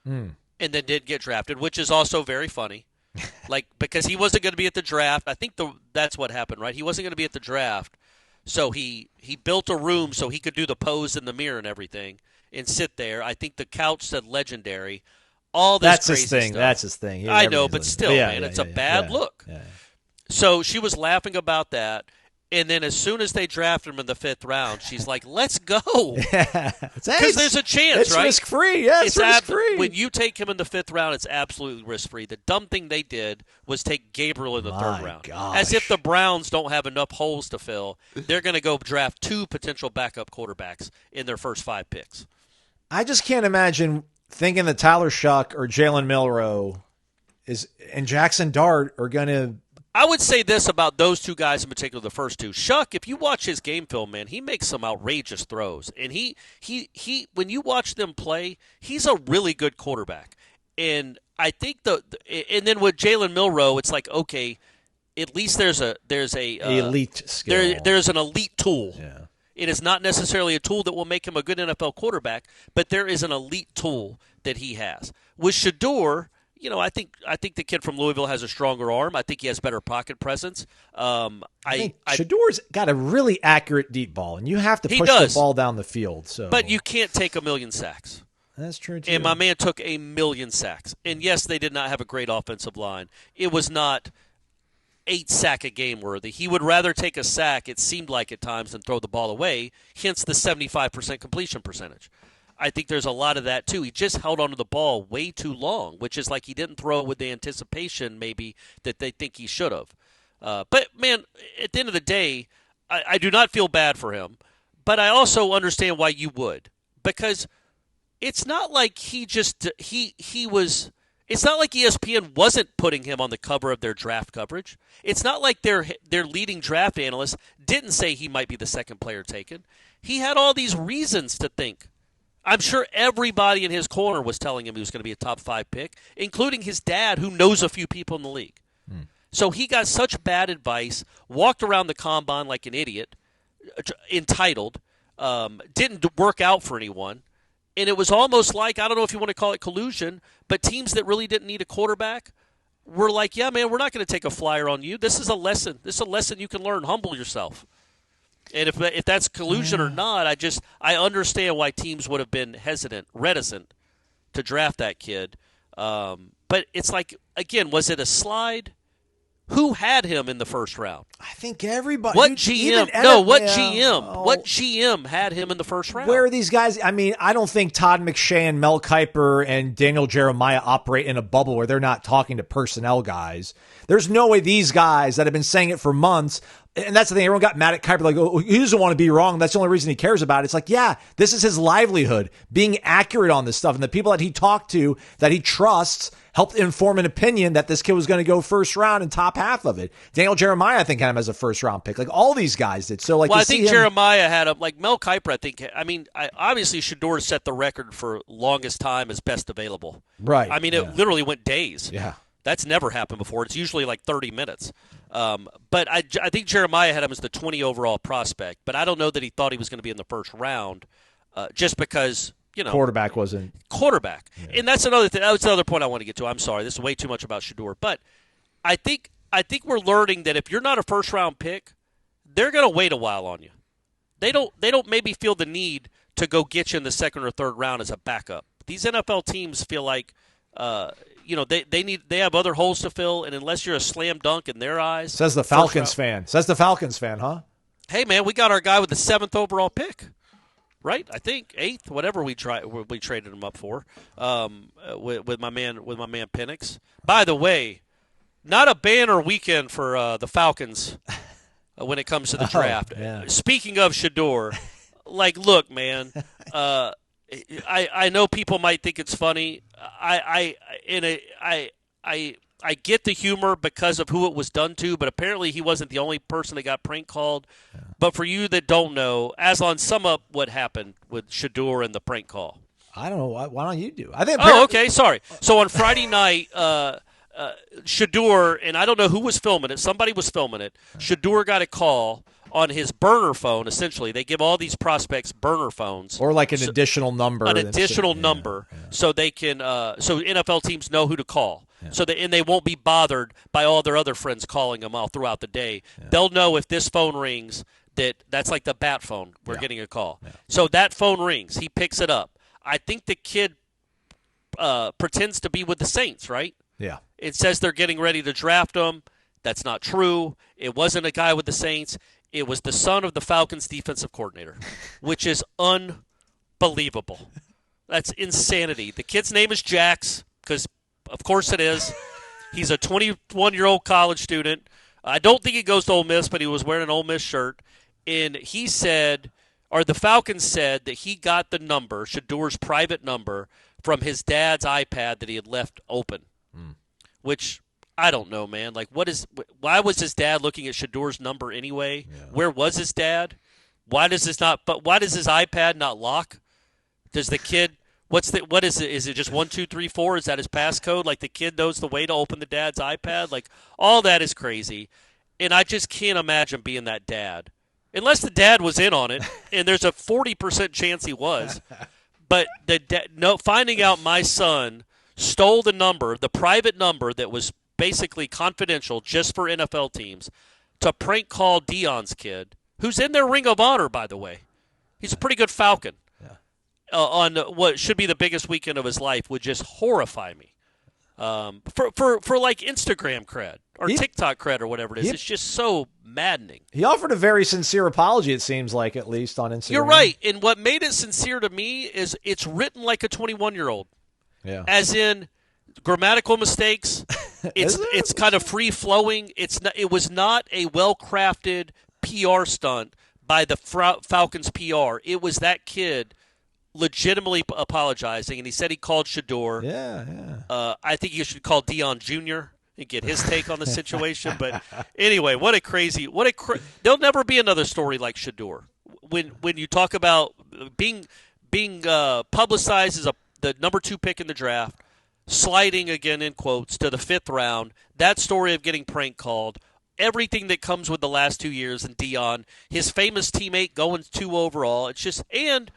F: and then did get drafted, which is also very funny. Like, because he wasn't going to be at the draft. I think that's what happened, right? He wasn't going to be at the draft, so he built a room so he could do the pose in the mirror and everything and sit there. I think the couch said legendary. All this crazy stuff.
E: That's his thing.
F: I know, but still, man, it's a bad look.
E: Yeah.
F: So she was laughing about that, and then as soon as they drafted him in the fifth round, she's like, "Let's go," because there's a chance,
E: it's
F: right?
E: Risk-free. Yeah, it's risk-free.
F: When you take him in the fifth round, it's absolutely risk-free. The dumb thing they did was take Gabriel in the third round, as if the Browns don't have enough holes to fill. They're going to go draft two potential backup quarterbacks in their first 5 picks.
E: I just can't imagine thinking that Tyler Shuck or Jalen Milroe and Jackson Dart are going to.
F: I would say this about those two guys in particular, the first two. Shuck, if you watch his game film, man, he makes some outrageous throws. And he when you watch them play, he's a really good quarterback. And I think and then with Jalen Milroe, it's like, okay, at least there's a
E: elite skill.
F: There's an elite tool.
E: Yeah.
F: It is not necessarily a tool that will make him a good NFL quarterback, but there is an elite tool that he has. With Sheduer, I think the kid from Louisville has a stronger arm. I think he has better pocket presence.
E: I think Sheduer's got a really accurate deep ball, and you have to push the ball down the field.
F: But you can't take 1,000,000 sacks.
E: That's true, too.
F: And my man took 1,000,000 sacks. And, yes, they did not have a great offensive line. It was not 8-sack-a-game worthy. He would rather take a sack, it seemed like at times, than throw the ball away, hence the 75% completion percentage. I think there's a lot of that, too. He just held onto the ball way too long, which is like he didn't throw it with the anticipation maybe that they think he should have. But, man, at the end of the day, I do not feel bad for him. But I also understand why you would. Because it's not like it's not like ESPN wasn't putting him on the cover of their draft coverage. It's not like their leading draft analyst didn't say he might be the second player taken. He had all these reasons to think. I'm sure everybody in his corner was telling him he was going to be a top 5 pick, including his dad, who knows a few people in the league. So he got such bad advice, walked around the combine like an idiot, entitled, didn't work out for anyone, And it was almost like, I don't know if you want to call it collusion, but teams that really didn't need a quarterback were like, yeah, man, we're not going to take a flyer on you. This is a lesson. This is a lesson you can learn. Humble yourself. And if that's collusion or not, I understand why teams would have been reticent to draft that kid. But it's like, again, was it a slide? Who had him in the first round?
E: I think everybody.
F: What GM? No, what GM?
E: Oh.
F: What GM had him in the first round?
E: Where are these guys? I mean, I don't think Todd McShay and Mel Kiper and Daniel Jeremiah operate in a bubble where they're not talking to personnel guys. There's no way these guys that have been saying it for months. And that's the thing. Everyone got mad at Kiper, like, oh, he doesn't want to be wrong. That's the only reason he cares about it. It's like, yeah, this is his livelihood, being accurate on this stuff. And the people that he talked to, that he trusts, helped inform an opinion that this kid was going to go first round and top half of it. Daniel Jeremiah, I think, had him as a first round pick. Like, all these guys did. So, like,
F: well, I think Jeremiah had him, like Mel Kiper, obviously Sheduer set the record for longest time as best available.
E: Right.
F: I mean, it literally went days.
E: Yeah.
F: That's never happened before. It's usually like 30 minutes. But I think Jeremiah had him as the 20 overall prospect. But I don't know that he thought he was going to be in the first round just because,
E: quarterback wasn't.
F: Quarterback. Yeah. And that's another thing. That's another point I want to get to. I'm sorry. This is way too much about Sheduer. But I think we're learning that if you're not a first-round pick, they're going to wait a while on you. They don't maybe feel the need to go get you in the second or third round as a backup. These NFL teams feel like they have other holes to fill, and unless you're a slam dunk in their eyes.
E: Says the Falcons fan, huh? Hey,
F: man, we got our guy with the 7th overall pick, right? I think 8th, whatever we traded him up for, with my man Penix. By the way, not a banner weekend for the Falcons when it comes to the draft.
E: Yeah.
F: Speaking of Sheduer, look, man. I know people might think it's funny. I get the humor because of who it was done to, but apparently he wasn't the only person that got prank called. Yeah. But for you that don't know, Aslan, sum up what happened with Sheduer and the prank call.
E: I don't know. Why don't you do? I think.
F: Okay. Sorry. So on Friday night, Sheduer, and I don't know who was filming it. Somebody was filming it. Sheduer got a call on his burner phone. Essentially, they give all these prospects burner phones,
E: or like an additional number,
F: so they can, so NFL teams know who to call, and they won't be bothered by all their other friends calling them all throughout the day. Yeah. They'll know if this phone rings that's like the bat phone. We're getting a call, so that phone rings. He picks it up. I think the kid pretends to be with the Saints, right?
E: Yeah.
F: It says they're getting ready to draft him. That's not true. It wasn't a guy with the Saints. It was the son of the Falcons defensive coordinator, which is unbelievable. That's insanity. The kid's name is Jax, because of course it is. He's a 21-year-old college student. I don't think he goes to Ole Miss, but he was wearing an Ole Miss shirt. And he said, or the Falcons said, that he got the number, Sheduer's private number, from his dad's iPad that he had left open, which I don't know, man. Why was his dad looking at Sheduer's number anyway? Yeah. Where was his dad? Why does his iPad not lock? Does the kid, what is it? Is it just 1, 2, 3, 4? Is that his passcode? Like, the kid knows the way to open the dad's iPad? Like, all that is crazy. And I just can't imagine being that dad. Unless the dad was in on it, and there's a 40% chance he was. But finding out my son stole the private number that was basically confidential just for NFL teams, to prank call Deion's kid, who's in their Ring of Honor, by the way. He's a pretty good Falcon. Yeah. On what should be the biggest weekend of his life would just horrify me. For like Instagram cred or TikTok cred or whatever it is. It's just so maddening.
E: He offered a very sincere apology, it seems like, at least on Instagram.
F: You're right. And what made it sincere to me is it's written like a 21-year-old.
E: Yeah.
F: As in grammatical mistakes. It's kind of free flowing. It was not a well-crafted PR stunt by the Falcons PR. It was that kid legitimately apologizing, and he said he called Sheduer.
E: Yeah.
F: I think you should call Deion Jr. and get his take on the situation. But anyway, there'll never be another story like Sheduer. When you talk about being publicized as the number 2 pick in the draft, sliding again in quotes to the 5th round, that story of getting prank called, everything that comes with the last 2 years, and Deion, his famous teammate going 2 overall, it's just, and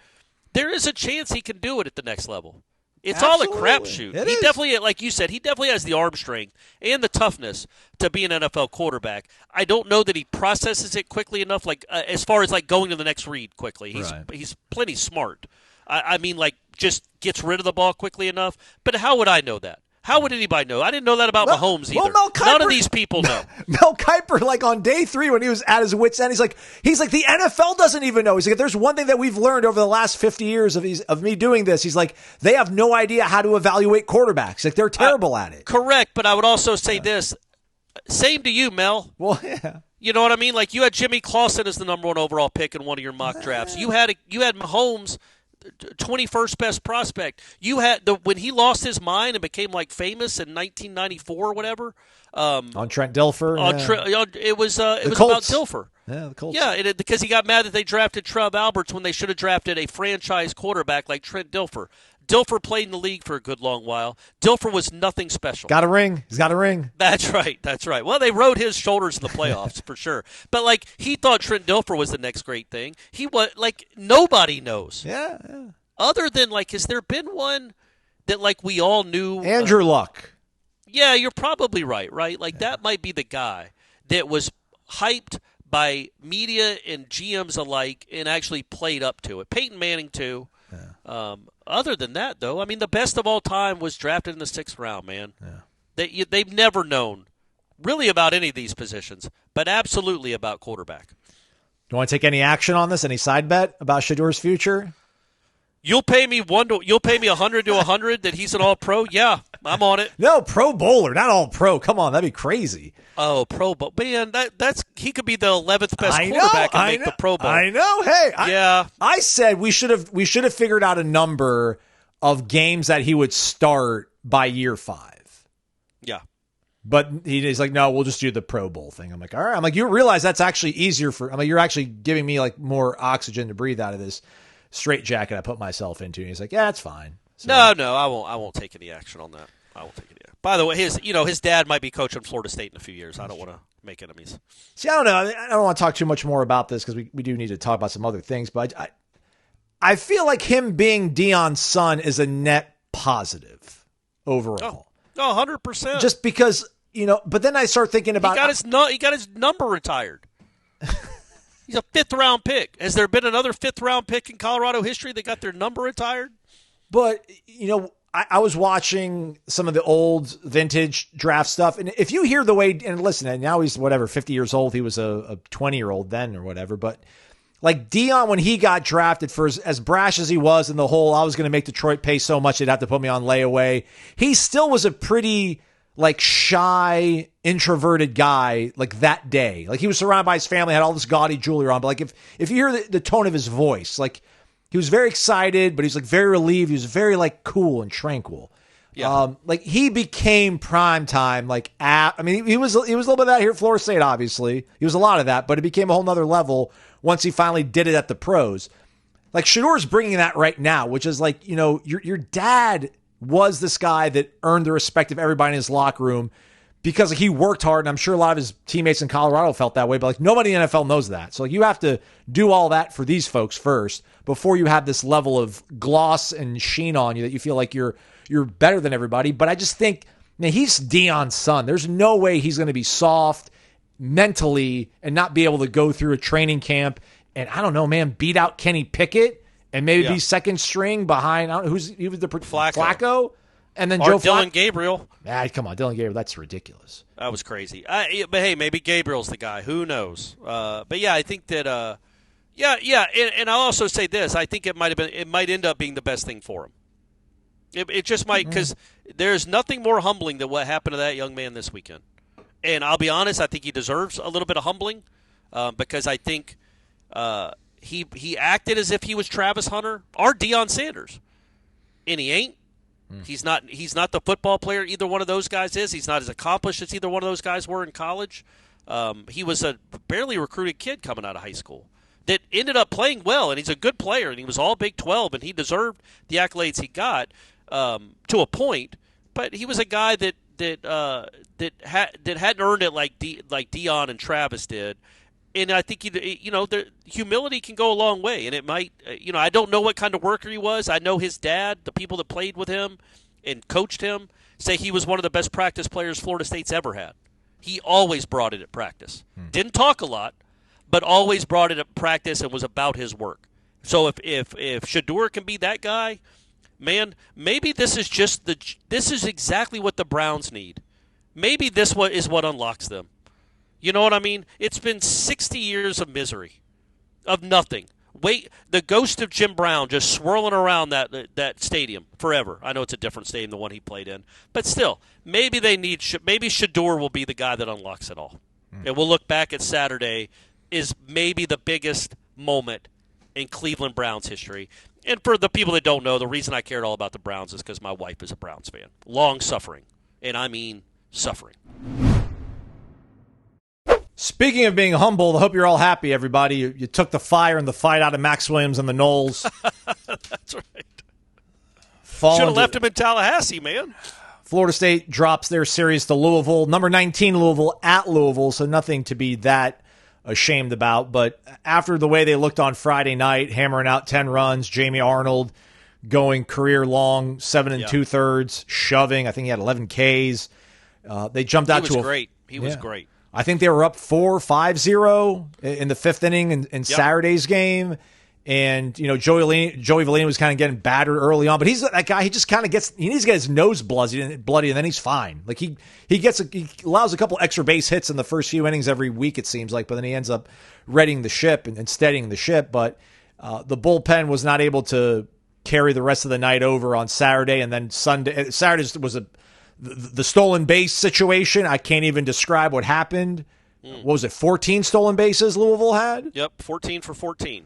F: there is a chance he can do it at the next level. It's
E: Absolutely.
F: all a crapshoot. He definitely, like you said, he definitely has the arm strength and the toughness to be an NFL quarterback. I don't know that he processes it quickly enough, like as far as like going to the next read quickly. He's plenty smart. I mean, like just gets rid of the ball quickly enough. But how would I know that? How would anybody know? I didn't know that about Mahomes either. None of these people know.
E: Mel Kiper, like on day 3 when he was at his wit's end, he's like the NFL doesn't even know. He's like, if there's one thing that we've learned over the last 50 years of me doing this, he's like, they have no idea how to evaluate quarterbacks. Like they're terrible at it.
F: Correct, but I would also say this. Same to you, Mel.
E: Well, yeah.
F: You know what I mean? Like you had Jimmy Clausen as the number 1 overall pick in one of your mock drafts. You had Mahomes, 21st best prospect. You had when he lost his mind and became like famous in 1994 or whatever.
E: On Trent Dilfer.
F: It was about Dilfer.
E: Yeah, the Colts.
F: Yeah, because he got mad that they drafted Trev Alberts when they should have drafted a franchise quarterback like Trent Dilfer. Dilfer played in the league for a good long while. Dilfer was nothing special.
E: Got a ring. He's got a ring.
F: That's right. Well, they rode his shoulders in the playoffs for sure. But like he thought Trent Dilfer was the next great thing. He was like nobody knows.
E: Yeah.
F: Other than like, has there been one that like we all knew?
E: Andrew Luck.
F: Yeah, you're probably right. Like that might be the guy that was hyped by media and GMs alike and actually played up to it. Peyton Manning too. Yeah. Other than that, though, I mean, the best of all time was drafted in the 6th round, man. Yeah. They've never known really about any of these positions, but absolutely about quarterback.
E: Do you want to take any action on this? Any side bet about Sheduer's future?
F: You'll pay me 100 to 100 that he's an All-Pro? Yeah, I'm on it.
E: No, Pro Bowler, not All-Pro. Come on, that'd be crazy.
F: Oh, Pro Bowl. Man, that's he could be the 11th best quarterback and make the Pro Bowl.
E: I know. Hey,
F: yeah.
E: I said we should have figured out a number of games that he would start by year 5.
F: Yeah.
E: But he's like, no, we'll just do the Pro Bowl thing. I'm like, all right. I'm like, you realize that's actually easier for. I'm like, you're actually giving me like more oxygen to breathe out of this straitjacket I put myself into. And he's like, yeah, that's fine. So,
F: no, I won't take any action on that. I won't take any action. By the way, his dad might be coaching Florida State in a few years. I don't want to make enemies.
E: See, I don't know. I don't want to talk too much more about this because we do need to talk about some other things. But I feel like him being Deion's son is a net positive overall.
F: Oh, 100%.
E: Just because, but then I start thinking about...
F: He got his number retired. He's a 5th round pick. Has there been another 5th round pick in Colorado history that got their number retired?
E: But, I was watching some of the old vintage draft stuff, and if you hear the way, and listen, and now he's 50 years old. He was a 20-year-old then or whatever. But like Deion, when he got drafted, for as brash as he was in the whole, I was going to make Detroit pay so much they'd have to put me on layaway. He still was a pretty like shy, introverted guy like that day. Like he was surrounded by his family, had all this gaudy jewelry on. But like if you hear the tone of his voice, like he was very excited, but he's like very relieved. He was very like cool and tranquil. Yeah. Like he became prime time. Like he was a little bit of that here at Florida State. Obviously, he was a lot of that, but it became a whole nother level once he finally did it at the pros. Like Sheduer's bringing that right now, which is like your dad was this guy that earned the respect of everybody in his locker room because he worked hard, and I'm sure a lot of his teammates in Colorado felt that way, but like nobody in the NFL knows that. So like, you have to do all that for these folks first before you have this level of gloss and sheen on you that you feel like you're better than everybody. But I just think, man, he's Deion's son. There's no way he's going to be soft mentally and not be able to go through a training camp and, I don't know, man, beat out Kenny Pickett and maybe be second string behind, he was the Flacco? And then Joe
F: Dylan Gabriel.
E: Come on, Dylan Gabriel. That's ridiculous.
F: That was crazy. But hey, maybe Gabriel's the guy. Who knows? But yeah, I think that. And I'll also say this. I think it might end up being the best thing for him. It just might, because there's nothing more humbling than what happened to that young man this weekend. And I'll be honest, I think he deserves a little bit of humbling because I think he acted as if he was Travis Hunter or Deion Sanders, and he ain't. He's not the football player either one of those guys is. He's not as accomplished as either one of those guys were in college. He was a barely recruited kid coming out of high school that ended up playing well, and he's a good player, and he was all Big 12, and he deserved the accolades he got to a point. But he was a guy that hadn't earned it like Deion and Travis did. And I think, the humility can go a long way. And it might, I don't know what kind of worker he was. I know his dad, the people that played with him and coached him, say he was one of the best practice players Florida State's ever had. He always brought it at practice. Didn't talk a lot, but always brought it at practice and was about his work. So if Sheduer can be that guy, man, maybe this is exactly what the Browns need. Maybe this is what unlocks them. You know what I mean? It's been 60 years of misery, of nothing. The ghost of Jim Brown just swirling around that stadium forever. I know it's a different stadium than the one he played in, but still, maybe maybe Sheduer will be the guy that unlocks it all. And we'll look back at Saturday is maybe the biggest moment in Cleveland Browns history. And for the people that don't know, the reason I cared all about the Browns is because my wife is a Browns fan. Long suffering, and I mean suffering.
E: Speaking of being humbled, I hope you're all happy, everybody. You took the fire and the fight out of Max Williams and the Noles.
F: That's right. Should have left him in Tallahassee, man.
E: Florida State drops their series to Louisville. Number 19 Louisville at Louisville, so nothing to be that ashamed about. But after the way they looked on Friday night, hammering out 10 runs, Jamie Arnold going career long, 7 2/3, shoving. I think he had 11 Ks. They jumped out to a
F: great. He was great.
E: I think they were up 4-5-0 in the fifth inning in Saturday's game. And, Joey Villani was kind of getting battered early on. But he's that guy, he just kind of he needs to get his nose bloody, and then he's fine. Like, he allows a couple extra base hits in the first few innings every week, it seems like. But then he ends up readying the ship and steadying the ship. But the bullpen was not able to carry the rest of the night over on Saturday. And then Saturday was the stolen base situation. I can't even describe what happened. What was it, 14 stolen bases Louisville had?
F: Yep, 14 for 14.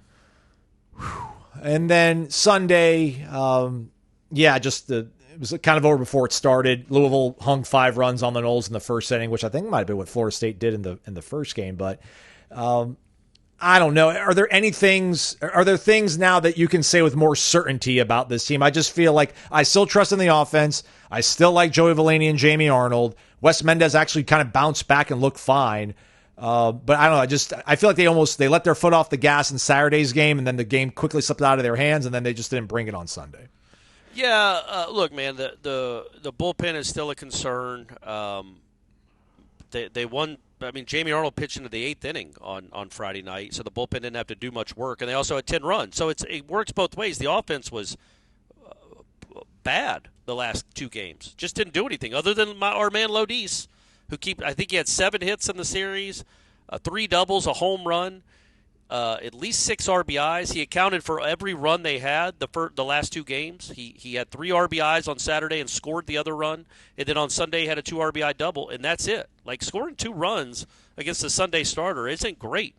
E: And then Sunday, it was kind of over before it started. Louisville hung 5 runs on the Noles in the first inning, which I think might have been what Florida State did in the first game. But I don't know. Are there things now that you can say with more certainty about this team? I just feel like I still trust in the offense. I still like Joey Villani and Jamie Arnold. Wes Mendez actually kind of bounced back and looked fine. But I don't know. I feel like they let their foot off the gas in Saturday's game, and then the game quickly slipped out of their hands, and then they just didn't bring it on Sunday.
F: Yeah, look, man, the bullpen is still a concern. They won. I mean, Jamie Arnold pitched into the 8th inning on Friday night, so the bullpen didn't have to do much work, and they also had 10 runs. So it works both ways. The offense was bad the last 2 games. Just didn't do anything other than our man Lodis, I think he had 7 hits in the series, 3 doubles, a home run, at least 6 RBIs. He accounted for every run they had the last 2 games. He had 3 RBIs on Saturday and scored the other run, and then on Sunday he had a 2 RBI double, and that's it. Like, scoring 2 runs against the Sunday starter isn't great.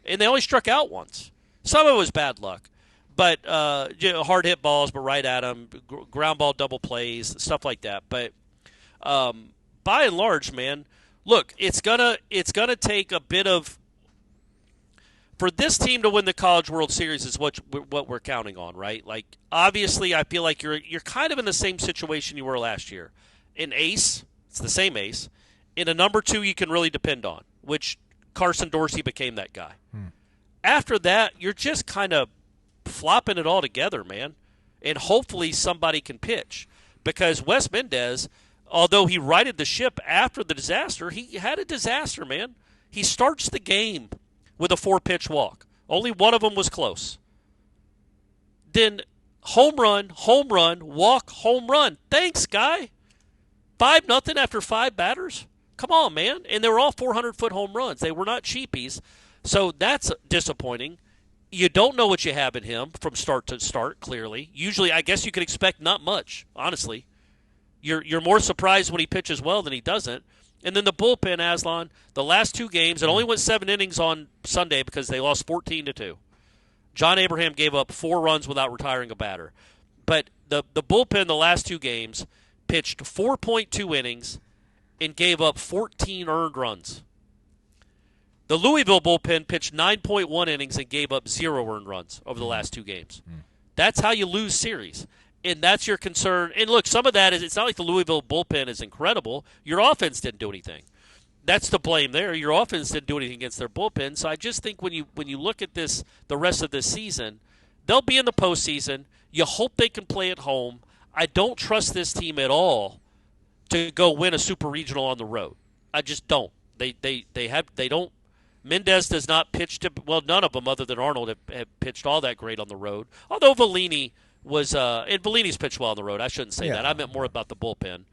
F: And they only struck out once. Some of it was bad luck. But hard hit balls, but right at him, ground ball double plays, stuff like that. But by and large, man, look, it's gonna take a bit of, for this team to win the College World Series is what we're counting on, right? Like, obviously, I feel like you're kind of in the same situation you were last year. An ace, it's the same ace, and a number 2 you can really depend on, which Carson Dorsey became that guy. After that, you're just kind of flopping it all together, man, and hopefully somebody can pitch, because Wes Mendez, although he righted the ship after the disaster, he had a disaster, man. He starts the game with a 4-pitch walk. Only one of them was close. Then home run, walk, home run. Thanks, guy. 5-0 after 5 batters? Come on, man. And they were all 400-foot home runs. They were not cheapies. So that's disappointing. You don't know what you have in him from start to start, clearly. Usually, I guess you could expect not much, honestly. You're more surprised when he pitches well than he doesn't. And then the bullpen, Aslan, the last 2 games, it only went 7 innings on Sunday because they lost 14-2. John Abraham gave up 4 runs without retiring a batter. But the bullpen the last 2 games pitched 4.2 innings and gave up 14 earned runs. The Louisville bullpen pitched 9.1 innings and gave up 0 earned runs over the last 2 games. That's how you lose series. And that's your concern. And look, some of that is, it's not like the Louisville bullpen is incredible. Your offense didn't do anything. that's the blame there. Your offense didn't do anything against their bullpen. So I just think when you look at this, the rest of this season, they'll be in the postseason. You hope they can play at home. I don't trust this team at all to go win a super regional on the road. I just don't. They don't. Mendez does not pitch to, well, none of them other than Arnold have pitched all that great on the road. Although Vellini was, and Vellini's pitched well on the road. I shouldn't say that. I meant more about the bullpen.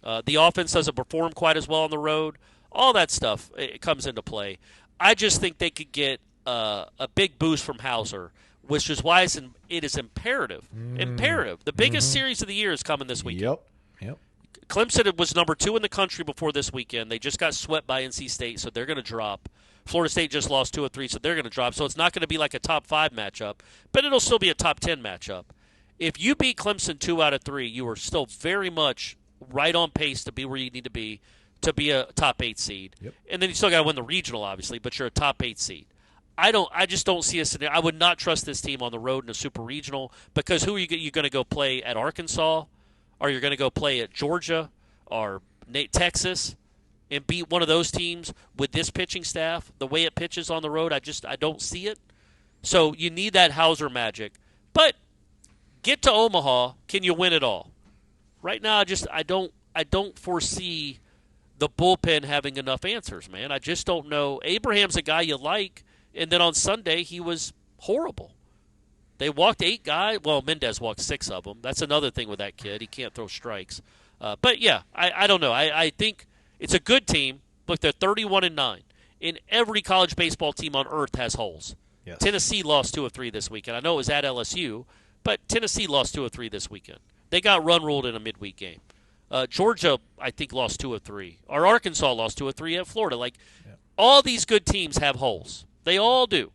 F: The offense doesn't perform quite as well on the road. All that stuff, it comes into play. I just think they could get a big boost from Hauser, which is why it is imperative. Imperative. The biggest series of the year is coming this weekend.
E: Yep.
F: Clemson was number 2 in the country before this weekend. They just got swept by NC State, so they're going to drop. Florida State just lost 2 of 3, so they're going to drop. So it's not going to be like a top 5 matchup, but it'll still be a top 10 matchup. If you beat Clemson 2 out of 3, you are still very much right on pace to be where you need to be a top 8 seed. Yep. And then you still got to win the regional, obviously, but you're a top 8 seed. I just don't see a scenario. I would not trust this team on the road in a super regional because who are you going to go play at Arkansas? Or you're going to go play at Georgia or Texas and beat one of those teams with this pitching staff, the way it pitches on the road? I don't see it. So you need that Hauser magic. But get to Omaha, can you win it all? Right now, I don't foresee the bullpen having enough answers, man. I just don't know. Abraham's a guy you like, and then on Sunday he was horrible. They walked 8 guys. Well, Mendez walked 6 of them. That's another thing with that kid. He can't throw strikes. But, yeah, I don't know. I think it's a good team. Look, they're 31-9. And every college baseball team on earth has holes. Yes. Tennessee lost 2 of 3 this weekend. I know it was at LSU, but Tennessee lost 2 of 3 this weekend. They got run-ruled in a midweek game. Georgia, I think, lost 2 of 3. Or Arkansas lost 2 of 3 at Florida. All these good teams have holes. They all do.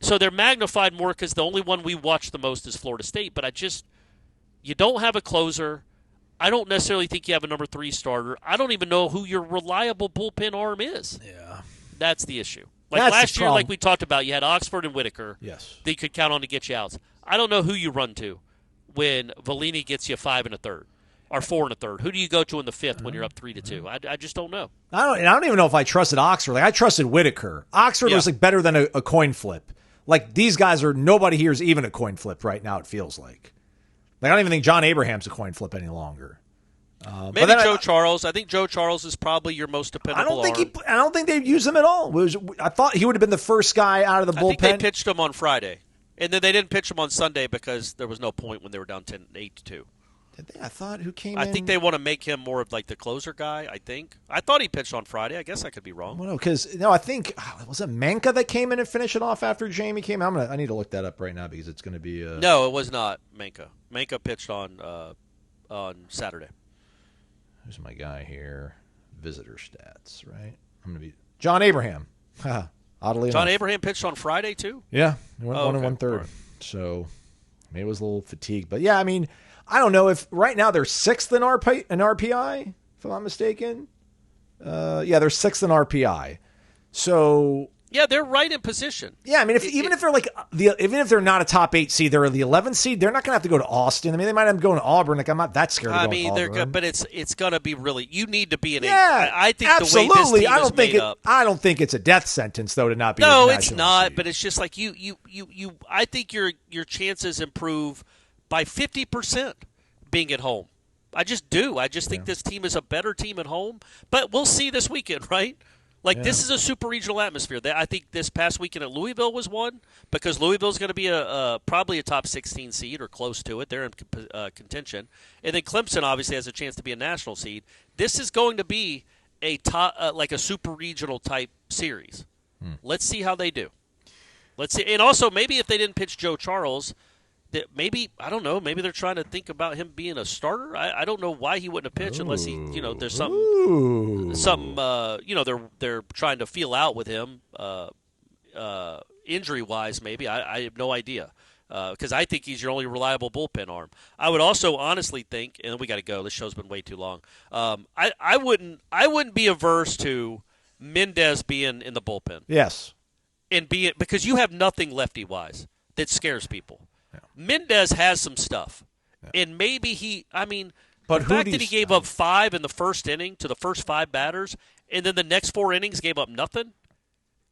F: So they're magnified more because the only one we watch the most is Florida State. But you don't have a closer. I don't necessarily think you have a number 3 starter. I don't even know who your reliable bullpen arm is.
E: Yeah.
F: That's the issue. Last year, like we talked about, you had Oxford and Whitaker.
E: Yes.
F: That you could count on to get you outs. I don't know who you run to when Vellini gets you 5 1/3 or 4 1/3. Who do you go to in the 5th when you're up 3-2? I just don't know.
E: I don't even know if I trusted Oxford. I trusted Whitaker. Oxford was better than a coin flip. These guys nobody here is even a coin flip right now, it feels like. I don't even think John Abraham's a coin flip any longer.
F: Maybe Joe Charles. I think Joe Charles is probably your most dependable arm.
E: I don't think they've used him at all. I thought he would have been the first guy out of the bullpen.
F: I think they pitched him on Friday. And then they didn't pitch him on Sunday because there was no point when they were down 8-2.
E: Did they? I thought who came in?
F: I think they want to make him more of the closer guy, I think. I thought he pitched on Friday. I guess I could be wrong.
E: Well, I think, was it Manka that came in and finished it off after Jamie came? I need to look that up right now because it's going to be...
F: No, it was not Manka. Manka pitched on Saturday.
E: Who's my guy here? Visitor stats, right? I'm going to be... John Abraham. Oddly
F: John
E: enough.
F: Abraham pitched on Friday, too?
E: Yeah. He went 1 1/3. Right. So maybe it was a little fatigued. But, yeah, I don't know if right now they're 6th in RPI, if I'm not mistaken. They're 6th in RPI. So
F: yeah, they're right in position.
E: Yeah, even if they're not a top 8 seed, they're the 11th seed. They're not going to have to go to Austin. They might have to go to Auburn. I'm not that scared of going to Auburn.
F: But it's going to be really. You need to be an.
E: Yeah,
F: I think
E: absolutely.
F: The way this team is made up.
E: I don't think it's a death sentence though to not be.
F: No,
E: a
F: it's not.
E: seed.
F: But it's just like you. I think your chances improve by 50% being at home. I just do. I just think this team is a better team at home. But we'll see this weekend, right? This is a super regional atmosphere. I think this past weekend at Louisville was one because Louisville's going to be probably a top 16 seed or close to it. They're in contention. And then Clemson obviously has a chance to be a national seed. This is going to be a top, a super regional type series. Let's see how they do. Let's see. And also maybe if they didn't pitch Joe Charles, that maybe, I don't know, maybe they're trying to think about him being a starter. I don't know why he wouldn't have pitched unless he, there's something, they're trying to feel out with him injury-wise maybe. I have no idea because I think he's your only reliable bullpen arm. I would also honestly think, and we got to go, this show's been way too long, I wouldn't be averse to Mendez being in the bullpen.
E: Yes.
F: And because you have nothing lefty-wise that scares people. Yeah. Mendez has some stuff, and maybe the fact that he gave up 5 in the first inning to the first 5 batters, and then the next 4 innings gave up nothing.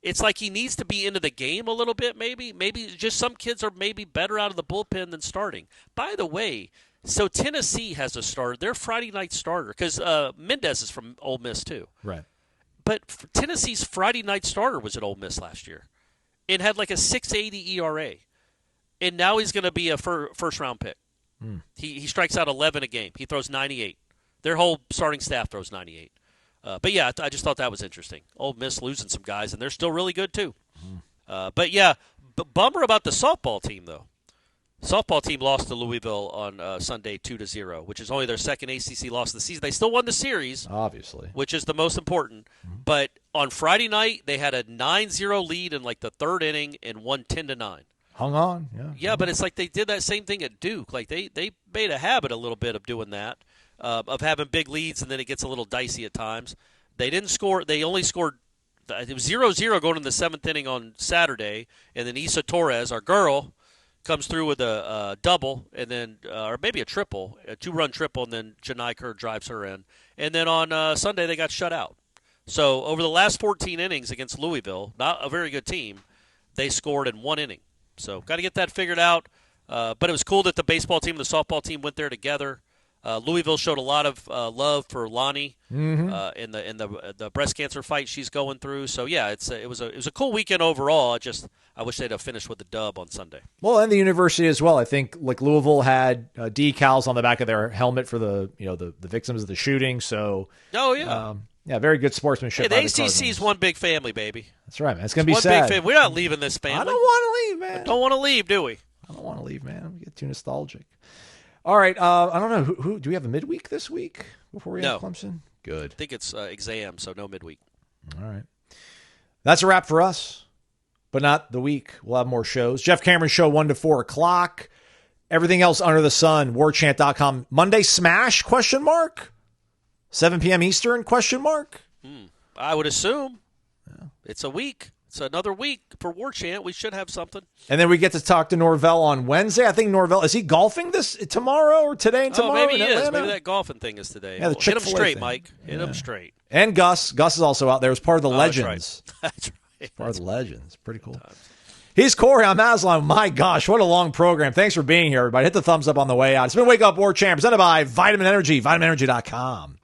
F: It's like he needs to be into the game a little bit, maybe. Maybe just some kids are maybe better out of the bullpen than starting. By the way, so Tennessee has a starter. Their Friday night starter, because Mendez is from Ole Miss too.
E: Right.
F: But Tennessee's Friday night starter was at Ole Miss last year and had like a 6.80 ERA. And now he's going to be a first-round pick. He strikes out 11 a game. He throws 98. Their whole starting staff throws 98. But, yeah, I just thought that was interesting. Ole Miss losing some guys, and they're still really good too. But, yeah, bummer about the softball team, though. Softball team lost to Louisville on Sunday 2-0, which is only their second ACC loss of the season. They still won the series,
E: obviously,
F: which is the most important. But on Friday night, they had a 9-0 lead in like the third inning and won 10-9.
E: Hung on,
F: yeah. But it's like they did that same thing at Duke. Like they made a habit a little bit of doing that, of having big leads, and then it gets a little dicey at times. They didn't score. They only scored. It was 0-0 going in the 7th inning on Saturday, and then Issa Torres, our girl, comes through with a double, and then or maybe a triple, a 2-run triple, and then Janai Kerr drives her in. And then on Sunday they got shut out. So over the last 14 innings against Louisville, not a very good team, they scored in 1 inning. So got to get that figured out. But it was cool that the baseball team and the softball team went there together. Louisville showed a lot of love for Lonnie in the breast cancer fight she's going through. So yeah, it was a cool weekend overall. I wish they'd have finished with a dub on Sunday.
E: Well, and the university as well. I think like Louisville had decals on the back of their helmet for the victims of the shooting. So yeah, very good sportsmanship.
F: Hey, the ACC is one big family, baby.
E: That's right, man. It's going to be sad.
F: One big family. We're not leaving this family.
E: I don't want to leave, man.
F: Don't want to leave, do we?
E: I don't want to leave, man. We get too nostalgic. All right. I don't know. Who do we have a midweek this week before we have Clemson? Good.
F: I think it's exam, so no midweek.
E: All right. That's a wrap for us, but not the week. We'll have more shows. Jeff Cameron Show 1 to 4 o'clock. Everything else under the sun. Warchant.com. Monday Smash? ? 7 p.m. Eastern? ?
F: I would assume. Yeah. It's a week. It's another week for Warchant. We should have something.
E: And then we get to talk to Norvell on Wednesday. I think Norvell, is he golfing this tomorrow or today and tomorrow?
F: Maybe he is. Maybe that golfing thing is today.
E: Yeah,
F: hit him straight, Mike. Hit him straight.
E: And Gus. Gus is also out there as part of the Legends.
F: That's right.
E: Part of the Legends. Pretty cool. He's Corey. I'm Aslan. My gosh, what a long program. Thanks for being here, everybody. Hit the thumbs up on the way out. It's been Wake Up Warchant presented by Vitamin Energy, vitaminenergy.com.